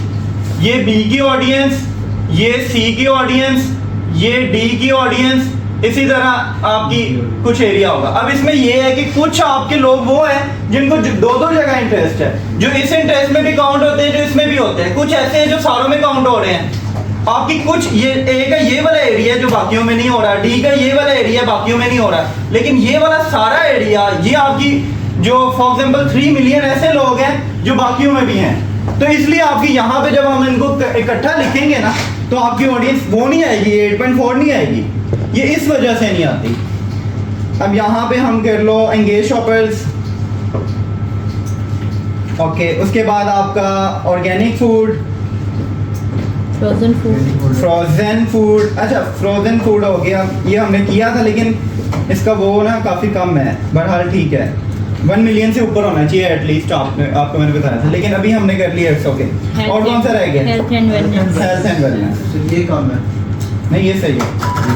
ये बी की ऑडियंस, ये सी की ऑडियंस, ये डी की ऑडियंस, इसी तरह आपकी कुछ एरिया होगा। अब इसमें ये है कि कुछ आपके लोग वो हैं जिनको दो जगह इंटरेस्ट है, जो इस इंटरेस्ट में भी काउंट होते हैं, जो इसमें भी होते हैं। कुछ ऐसे हैं जो सारों में काउंट हो रहे हैं। आपकी कुछ ये ए का ये वाला एरिया जो बाकियों में नहीं हो रहा, डी का ये वाला एरिया बाकियों में नहीं हो रहा, लेकिन ये वाला सारा एरिया, ये आपकी जो फॉर एग्जांपल 3 मिलियन ऐसे लोग हैं जो बाकियों में भी हैं। तो इसलिए आपकी यहाँ पे जब हम इनको इकट्ठा लिखेंगे ना, तो आपकी ऑडियंस वो नहीं आएगी, 8.4 नहीं आएगी। ये इस वजह से नहीं आती। अब यहाँ पे हम कर लो एंगेज शॉपर्स, ओके। उसके बाद आपका ऑर्गेनिक फूड, फ्रोजन फूड। अच्छा, फ्रोजन फूड हो गया, ये हमने किया था, लेकिन इसका वो ना काफ़ी कम है। बहरहाल ठीक है, 1 मिलियन से ऊपर होना चाहिए एटलीस्ट, आपको मैंने बताया था, लेकिन अभी हमने कर लिया। It's okay. और कौन सा रह गया? Health and wellness. ये कम है, नहीं ये सही है।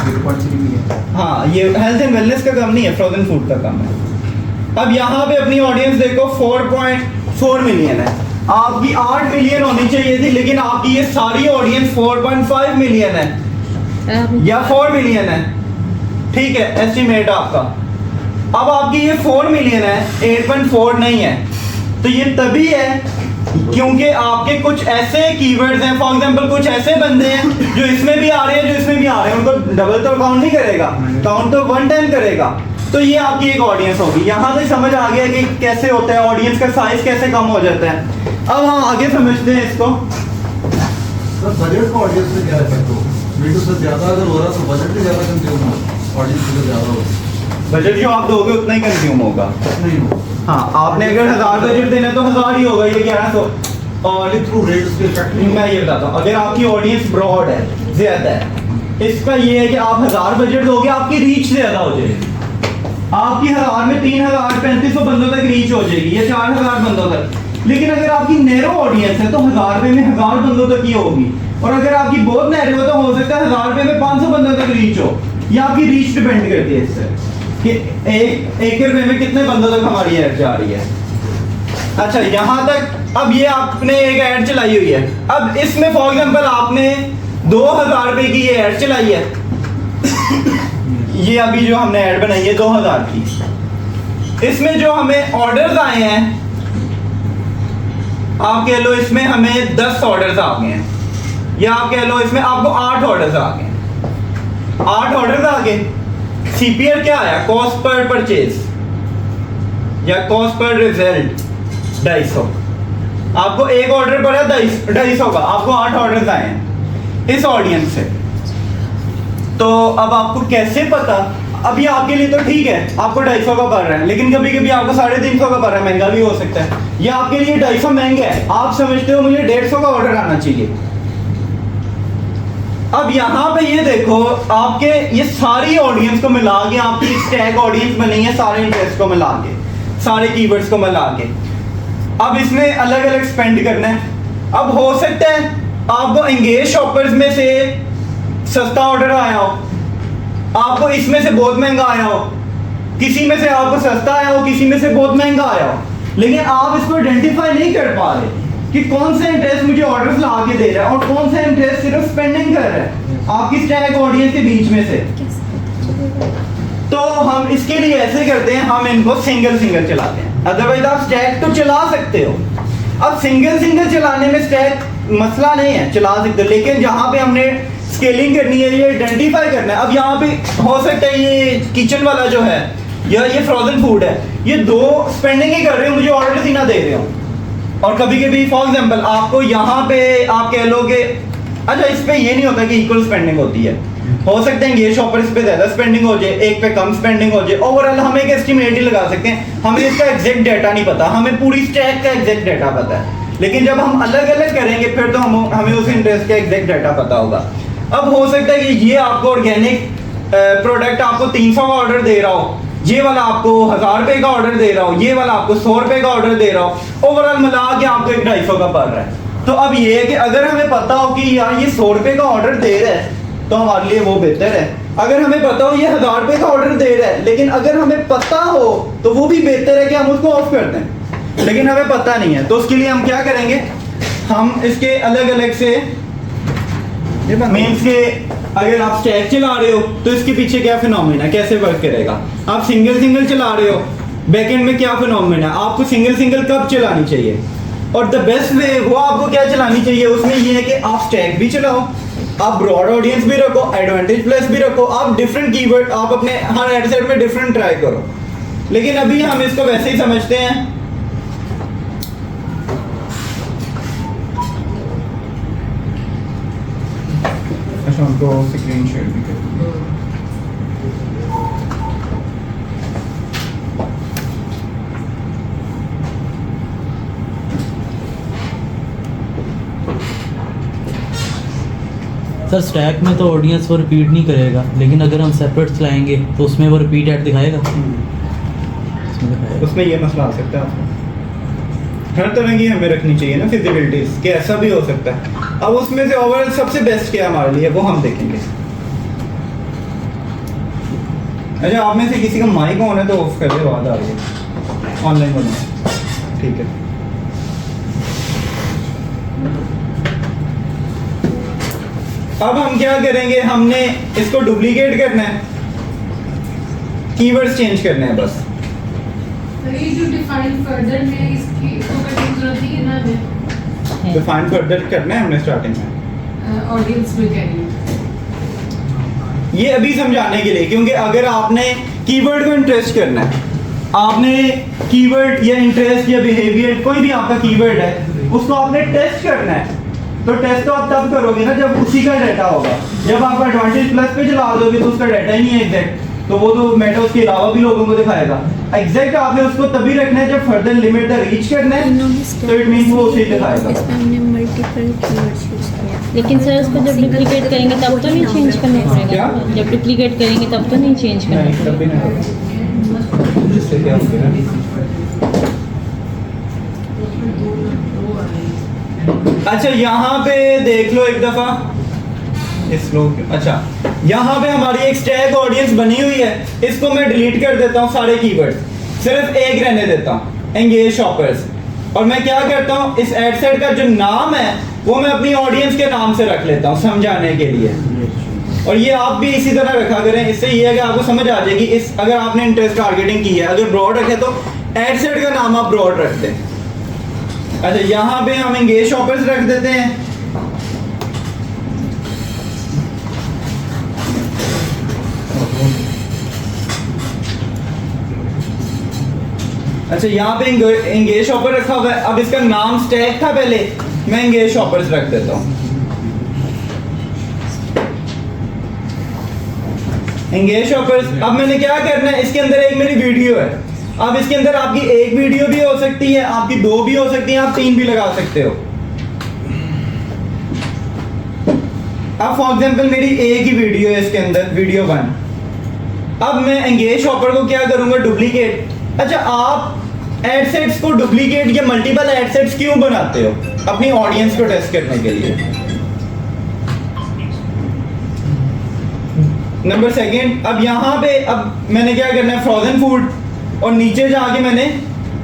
0.3 मिलियन। हाँ, ये हेल्थ एंड वेलनेस का कम नहीं है, फ्रोजन फूड का कम है। अब यहाँ पे अपनी ऑडियंस देखो 4.4 मिलियन है। आपकी 8 मिलियन होनी चाहिए थी, लेकिन आपकी ये सारी ऑडियंस 4.5 मिलियन है या 4 मिलियन है। ठीक है, एस्टिमेट आपका। अब आपकी ये 4 मिलियन है, 8.4 नहीं है। तो ये तभी है क्योंकि आपके कुछ ऐसे कीवर्ड्स हैं, फॉर एग्जांपल कुछ ऐसे बंदे हैं जो इसमें भी आ रहे हैं, जो इसमें भी आ रहे हैं, उनको डबल तो काउंट नहीं करेगा, काउंट तो 1 टाइम करेगा। तो ये आपकी एक ऑडियंस होगी। यहाँ से समझ आ गया कि कैसे होता है, ऑडियंस का साइज कैसे कम हो जाता है। अब हम आगे समझते हैं इसको। सर बजट का ऑडियंस में क्या इफेक्ट हो? वीडियो से ज़्यादा अगर हो रहा तो बजट भी ज़्यादा कंज्यूम हो, ऑडियंस से ज़्यादा हो, बजट जो आप दोगे उतना ही कंज्यूम होगा। नहीं हो। हाँ, आपने अगर 1000 बजट देना तो 1000 ही होगा, ये 1100। और थ्रू रेट उसके इफेक्ट नहीं मैं ये बताता हूँ, अगर आपकी ऑडियंस ब्रॉड है, ज्यादा है, इसका ये है कि आप 1000 बजट दोगे, आपकी रीच ज्यादा हो जाएगी। आपकी 1000 में 3000 3500 बंदों तक रीच हो जाएगी, या 4000 बंदों तक। लेकिन अगर आपकी नैरो ऑडियंस है तो 1000 रुपए में 1000 बंदों तक ही होगी। और अगर आपकी बहुत नैरो है तो हो सकता है 1000 रुपए में 500 बंदों तक रीच हो। ये आपकी रीच डिपेंड करती है इससे कि एक रुपए में कितने बंदों तक हमारी ऐड जा रही है। अच्छा, यहाँ तक। अब ये आपने एक ऐड चलाई हुई है। अब इसमें फॉर एग्जांपल आपने 2000 रुपए की ये ऐड चलाई है। ये अभी जो हमने ऐड बनाई है 2000 की, इसमें जो हमें ऑर्डर्स आए हैं, आप कह लो इसमें हमें 10 ऑर्डर्स आ गए हैं, या आप कह लो इसमें आपको 8 ऑर्डर्स आ गए। 8 ऑर्डर्स आ गए। सीपीआर क्या आया? कॉस्ट पर परचेज या कॉस्ट पर रिजल्ट 250। आपको एक ऑर्डर पड़ा 250 का, आपको 8 ऑर्डर्स आए हैं इस ऑडियंस से। तो अब आपको कैसे पता? अभी आपके लिए तो ठीक है, आपको 250 का पड़ रहा है, लेकिन कभी कभी आपको 350 का पड़ रहा है, महंगा भी हो सकता है। या आपके लिए 250 महंगा है, आप समझते हो मुझे 150 का ऑर्डर आना चाहिए। अब यहाँ पे ये देखो, आपके ये सारी ऑडियंस को मिला के आपकी स्टैक ऑडियंस बनी है, सारे इंटरेस्ट को मिला के, सारे कीवर्ड्स को मिला के। अब इसमें अलग अलग स्पेंड करना है। अब हो सकता है आपको एंगेज शॉपर्स में से सस्ता ऑर्डर आया हो, आपको इसमें से बहुत महंगा आया हो, किसी में से आपको सस्ता आया हो, किसी में से बहुत महंगा आया हो, लेकिन आप इसको आइडेंटिफाई नहीं कर पा रहे कि कौन सा इंटरेस्ट मुझे ऑर्डर्स ला के दे रहा है और कौन सा इंटरेस्ट सिर्फ स्पेंडिंग कर रहा है आपकी स्टैक ऑडियंस के बीच में से। तो हम इसके लिए ऐसे करते हैं, हम इनको सिंगल सिंगल चलाते हैं। अदरवाइज आप स्टैक तो चला सकते हो, अब सिंगल सिंगल चलाने में स्टैक मसला नहीं है, चला सकते हो, लेकिन जहाँ पे हमने स्केलिंग करनी है, ये आइडेंटिफाई करना है। अब यहाँ पे हो सकता है ये किचन वाला जो है या ये फ्रोजन फूड है, ये दो स्पेंडिंग ही कर रहे हो, मुझे ऑर्डर ही ना दे रहे हो। और कभी कभी फॉर एग्जांपल आपको यहाँ पे आप कह लो कि अच्छा इस पे ये नहीं होता कि इक्वल स्पेंडिंग होती है, हो सकते हैं ये शॉपर्स पे ज़्यादा स्पेंडिंग हो जाए, एक पे कम स्पेंडिंग हो जाए। ओवरऑल हम एक एस्टिमेट ही लगा सकते हैं, हमें इसका एग्जैक्ट डाटा नहीं पता, हमें पूरी स्टैक का एग्जैक्ट डाटा पता है, लेकिन जब हम अलग अलग करेंगे फिर तो हमें उस इंटरेस्ट का एग्जैक्ट डाटा पता होगा। अब हो सकता है कि ये आपको ऑर्गेनिक प्रोडक्ट आपको 300 का ऑर्डर दे रहा हो, ये वाला आपको 1000 रुपए का ऑर्डर दे रहा हो, ये वाला आपको 100 रुपए का ऑर्डर दे रहा हो, ओवरऑल मिला के आपको एक 250 का पड़ रहा है। तो अब ये है कि अगर हमें पता हो कि यार ये 100 रुपए का ऑर्डर दे रहा है तो हमारे लिए वो बेहतर है। अगर हमें पता हो ये 1000 रुपए का ऑर्डर दे रहा है, लेकिन अगर हमें पता हो तो वो भी बेहतर है कि हम उसको ऑफ कर दें, लेकिन हमें पता नहीं है। तो उसके लिए हम क्या करेंगे, हम इसके अलग अलग से मीन्स के अगर आप स्टैक चला रहे हो तो इसके पीछे क्या फिनोमेना है, कैसे वर्क करेगा। आप सिंगल सिंगल चला रहे हो, बैकएंड में क्या फिनोमेना है, आपको सिंगल सिंगल कब चलानी चाहिए और द बेस्ट वे वो आपको क्या चलानी चाहिए। उसमें ये है कि आप स्टैक भी चलाओ, आप ब्रॉड ऑडियंस भी रखो, एडवांटेज प्लस भी रखो, आप डिफरेंट कीवर्ड आप अपने हर एड सेट में डिफरेंट ट्राई करो। लेकिन अभी हम इसको वैसे ही समझते हैं। अच्छा हमको स्क्रीन शेयर भी कर सर स्टैक में तो ऑडियंस वो रिपीट नहीं करेगा, लेकिन अगर हम सेपरेट चलाएंगे तो उसमें वो रिपीट ऐड दिखाएगा। उसमें दिखाएगा। उसमें ये मसला आ सकता है। हर तरह की हमें रखनी चाहिए ना फिजिबिलिटीज कि ऐसा भी हो सकता है। अब उसमें से ओवरऑल सबसे बेस्ट क्या है हमारे लिए वो हम देखेंगे। अच्छा आप में से किसी का माइक ऑन है तो ऑफ कर दे, आवाज आ रही है ऑनलाइन बोलना, ठीक है। अब हम क्या करेंगे, हमने इसको डुप्लीकेट करना है, कीवर्ड्स चेंज करने हैं बस। ये जो डिफाइन फर्दर में इसकी तो करने की जरूरत ही ना है, डिफाइन फर्दर करना है हमने स्टार्टिंग में, ऑडियंस में कह रही हूँ ये अभी समझाने के लिए, क्योंकि अगर आपने कीवर्ड को इंटरेस्ट करना है, आपने कीवर्ड या इंटरेस्ट या बिहेवियर कोई भी आपका कीवर्ड है उसको आपने टेस्ट करना है, तो टेस्ट तो आप तब करोगे ना जब उसी का डाटा होगा। जब आप एडवांटेज प्लस पे चला दोगे तो उसका डाटा ही नहीं है एग्जैक्ट, तो वो तो मेटा उसके अलावा भी लोगों को दिखाएगा। एग्जैक्ट आपने उसको तभी रखना है जब फर्दर लिमिट तक रीच करना है, तो इट मींस वो उसे दिखाएगा। इसमें हमने मल्टीपल कीवर्ड्स यूज किया, लेकिन सर उसको जब डुप्लीकेट करेंगे तब तो नहीं चेंज करना पड़ेगा। क्या? जब डुप्लीकेट करेंगे तब तो नहीं चेंज करना नहीं तब भी नहीं होगा। जिससे क्या होगा। अच्छा यहाँ पे देख लो एक दफा इस लोग, अच्छा यहाँ पे हमारी एक स्टैक ऑडियंस बनी हुई है, इसको मैं डिलीट कर देता हूँ सारे कीवर्ड्स, सिर्फ एक रहने देता हूँ एंगेज शॉपर्स, और मैं क्या करता हूँ इस एड सेट का जो नाम है वो मैं अपनी ऑडियंस के नाम से रख लेता हूँ समझाने के लिए। और ये आप भी इसी तरह रखा करें, इससे ये है कि आपको समझ आ जाएगी। इस अगर आपने इंटरेस्ट टारगेटिंग की है, अगर ब्रॉड रखे तो एड सेट का नाम आप ब्रॉड रख दें। अच्छा यहाँ पे हम एंगेज शॉपर्स रख देते हैं। अच्छा यहाँ पे एंगेज शॉपर रखा हुआ है, अब इसका नाम स्टैक था पहले, मैं एंगेज शॉपर्स रख देता हूँ। एंगेज शॉपर्स, अब मैंने क्या करना है, इसके अंदर एक मेरी वीडियो है, अब इसके अंदर आपकी एक वीडियो भी हो सकती है, आपकी दो भी हो सकती है, आप तीन भी लगा सकते हो। अब फॉर एग्जांपल मेरी एक ही वीडियो है इसके अंदर, वीडियो 1। अब मैं एंगेज शॉपर को क्या करूंगा, डुप्लीकेट। अच्छा आप एड सेट्स को डुप्लीकेट या मल्टीपल एड सेट्स क्यों बनाते हो? अपनी ऑडियंस को टेस्ट करने के लिए। नंबर सेकंड, अब यहाँ पे अब मैंने क्या करना है, फ्रोजन फूड, और नीचे जाके मैंने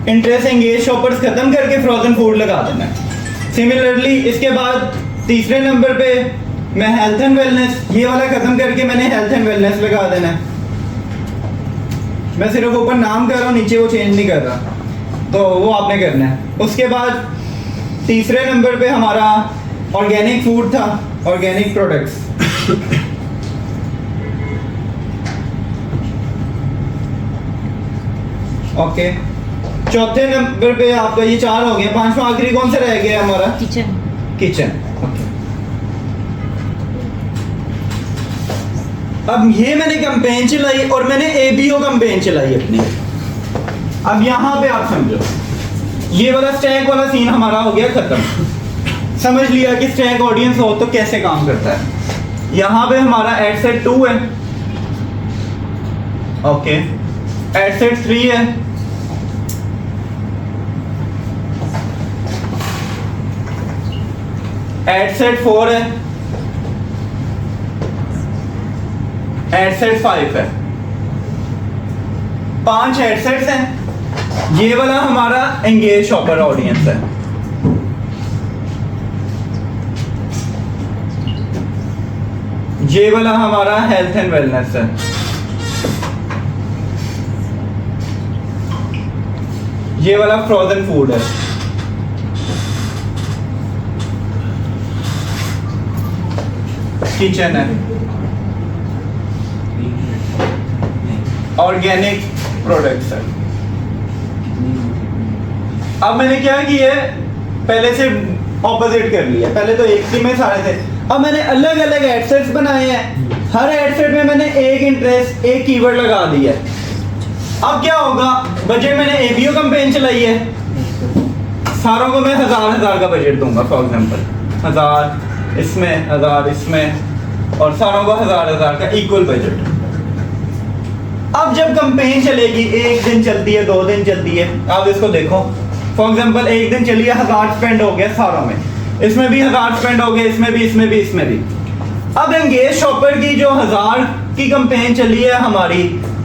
इंटरेस्ट एंगेज शॉपर्स खत्म करके फ्रोजन फूड लगा देना है। सिमिलरली इसके बाद तीसरे नंबर पे मैं हेल्थ एंड वेलनेस, ये वाला खत्म करके मैंने हेल्थ एंड वेलनेस लगा देना है। मैं सिर्फ ऊपर नाम कर रहा हूँ, नीचे वो चेंज नहीं कर रहा, तो वो आपने करना है। उसके बाद तीसरे नंबर पे हमारा ऑर्गेनिक फूड था, ऑर्गेनिक प्रोडक्ट्स। ओके, चौथे नंबर पे आपका ये 4 हो गए, पांचवा आखिरी कौन सा रह गया हमारा? किचन। किचन। अब ये मैंने कैंपेन चलाई और मैंने एबीओ कैंपेन चलाई अपनी। अब यहाँ पे आप समझो, ये वाला स्टैक वाला सीन हमारा हो गया खत्म। समझ लिया कि स्टैक ऑडियंस हो तो कैसे काम करता है। यहाँ पे हमारा एड सेट 2 है, ओके, एड सेट 3 है, एड सेट 4 है, एड सेट 5 है। 5 एड सेट्स हैं। ये वाला हमारा एंगेज शॉपर ऑडियंस है। ये वाला हमारा हेल्थ एंड वेलनेस है। ये वाला फ्रोजन फूड है। किचन है, ऑर्गेनिक प्रोडक्ट्स है। अब मैंने क्या किया है, पहले से ऑपोजिट कर लिया। पहले तो एक ही में सारे थे, अब मैंने अलग अलग एडसेट्स बनाए हैं। हर एडसेट में मैंने एक इंटरेस्ट, एक कीवर्ड लगा दिया है। अब क्या होगा, बजट मैंने एबीओ कैंपेन चलाई है, सारों को मैं 1000 का बजट दूंगा। फॉर एग्जांपल 1000 इसमें, 1000 इसमें, और सारों को 1000 का इक्वल बजट। अब जब कैंपेन चलेगी, एक दिन चलती है, 2 दिन चलती है, आप इसको देखो। फॉर एग्जांपल एक दिन चली है, 1000 स्पेंड हो गया सारों में, इसमें भी 1000 स्पेंड हो गए, इसमें भी, इसमें भी, इसमें भी। अब एंगेज शॉपर की जो 1000 की कैंपेन चली है हमारी,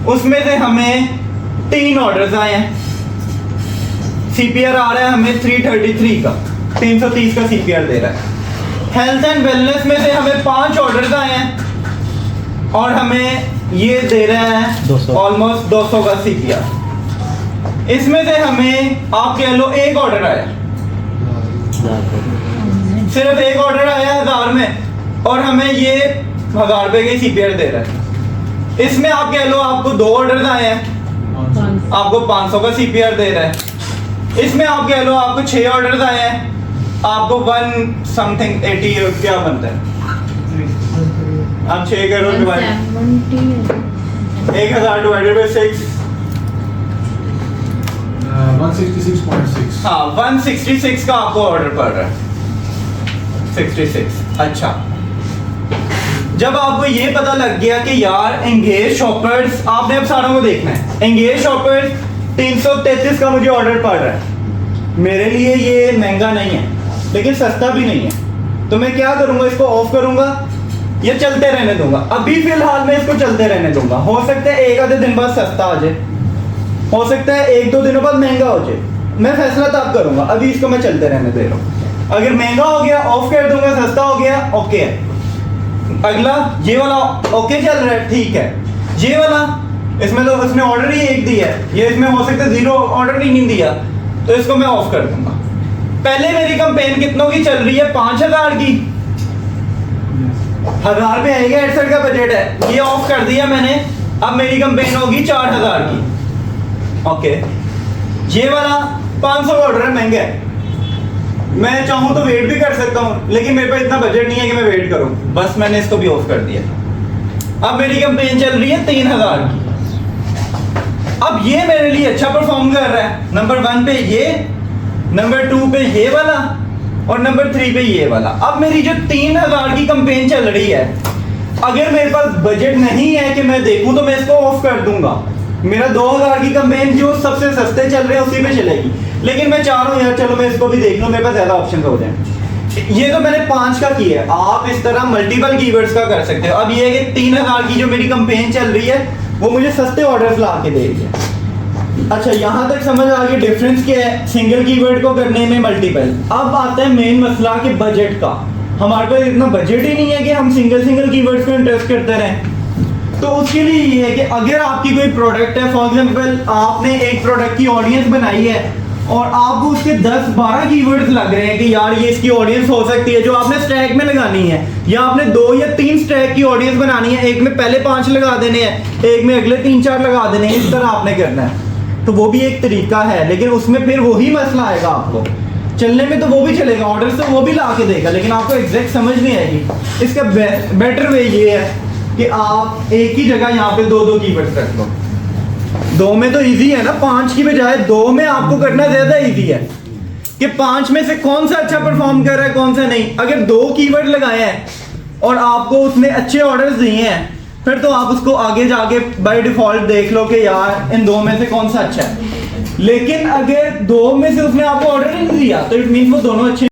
उसमें से हमें 3 ऑर्डर्स आए हैं। सीपीआर आ रहा है हमें 333 का, 330 का सीपीआर दे रहा है। हेल्थ एंड वेलनेस में से हमें 5 ऑर्डर्स आए हैं और हमें ये दे रहा है 200, ऑलमोस्ट 200 का सीपीआर। इसमें से हमें आप कह लो एक ऑर्डर आया, सिर्फ एक ऑर्डर आया 1000 में, और हमें ये 1000 रुपए के सीपीआर दे रहा है। इसमें आप कह लो आपको 2 ऑर्डर आए हैं, आपको 500 का सीपीआर दे रहा है। इसमें आप कह लो आपको 6 ऑर्डर आए हैं, आपको 1 समथिंग 80 क्या बनता है, आप 6 करोड़ डिवाइड 1000 डिवाइडेड बाय 6, 166.6। हाँ 166 का आपको ऑर्डर पड़ रहा है, 66। अच्छा, जब आपको ये पता लग गया कि यार एंगेज शॉपर्स, आपने अब सारों को देखना है। एंगेज शॉपर्स 333 का मुझे ऑर्डर पड़ रहा है, मेरे लिए ये महंगा नहीं है लेकिन सस्ता भी नहीं है, तो मैं क्या करूंगा, इसको ऑफ करूंगा या चलते रहने दूंगा। अभी फिलहाल मैं इसको चलते रहने दूंगा। हो सकता है एक आधे दिन बाद सस्ता आ जाए, हो सकता है 1-2 दिनों बाद महंगा हो जाए, मैं फैसला तब करूंगा। अभी इसको मैं चलते रहने दे रहा हूँ। अगर महंगा हो गया ऑफ कर दूंगा, सस्ता हो गया ओके है। अगला ये वाला ओके चल रहा है, ठीक है। ये वाला, इसमें तो उसने ऑर्डर ही एक दिया है, ये इसमें हो सकता है 0 ऑर्डर ही नहीं दिया, तो इसको मैं ऑफ कर दूंगा। पहले मेरी कैंपेन कितनों की चल रही है, 5000 की, 1000 पे आएगा, 68 का बजट है, ये ऑफ कर दिया मैंने। अब मेरी कैंपेन होगी 4000 की, ओके। ये वाला 500 ऑर्डर है, महंगा है, मैं चाहूँ तो वेट भी कर सकता हूँ, लेकिन मेरे पास इतना बजट नहीं है कि मैं वेट करूँ, बस मैंने इसको भी ऑफ कर दिया। अब मेरी कैंपेन चल रही है 3000 की। अब ये मेरे लिए अच्छा परफॉर्म कर रहा है, नंबर 1 पे ये, नंबर 2 पे ये वाला, और नंबर 3 पे ये वाला। अब मेरी जो 3000 की कैंपेन चल रही है, अगर मेरे पास बजट नहीं है कि मैं देखूं, तो मैं इसको ऑफ कर दूंगा। मेरा 2000 की कैंपेन जो सबसे सस्ते चल रहे हैं उसी पे चलेगी, लेकिन मैं चाह रहा हूँ यार चलो मैं इसको भी देख लूँ, मेरे पास ज्यादा ऑप्शन हो जाए। ये तो मैंने 5 का किया है, आप इस तरह मल्टीपल कीवर्ड्स का कर सकते हो। अब ये है कि 3000 की जो मेरी कैंपेन चल रही है वो मुझे सस्ते ऑर्डर्स ला के देगी। अच्छा, यहाँ तक समझ आ गई डिफरेंस क्या है सिंगल कीवर्ड को करने में मल्टीपल। अब आता है मेन मसला कि बजट का। हमारे पास इतना बजट ही नहीं है कि हम सिंगल कीवर्ड्स को इंटरेस्ट करते रहें। तो उसके लिए ये है कि अगर आपकी कोई प्रोडक्ट है, फॉर एग्जांपल आपने एक प्रोडक्ट की ऑडियंस बनाई है और आपको उसके 10-12 कीवर्ड्स लग रहे हैं कि यार ये इसकी ऑडियंस हो सकती है, जो आपने स्टैक में लगानी है, या आपने 2 या 3 स्टैक की ऑडियंस बनानी है, एक में पहले 5 लगा देने हैं, एक में अगले 3-4 लगा देने हैं, इस तरह आपने करना है। तो वो भी एक तरीका है, लेकिन उसमें फिर वही मसला आएगा आपको। चलने में तो वो भी चलेगा, ऑर्डर तो वो भी ला के देगा, लेकिन आपको एग्जैक्ट समझ नहीं आएगी। इसका बेटर वे ये है कि आप एक ही जगह यहाँ पे 2-2 कीवर्ड्स रख लो। 2 में तो इजी है ना, 5 की बजाय 2 में आपको करना ज्यादा इजी है कि 5 में से कौन सा अच्छा परफॉर्म कर रहा है, कौन सा नहीं। अगर 2 कीवर्ड लगाए हैं और आपको उसने अच्छे ऑर्डर्स दिए हैं, फिर तो आप उसको आगे जाके बाय डिफॉल्ट देख लो कि यार इन 2 में से कौन सा अच्छा है। लेकिन अगर 2 में से उसने आपको ऑर्डर नहीं दिया तो इट मीन वो दोनों अच्छे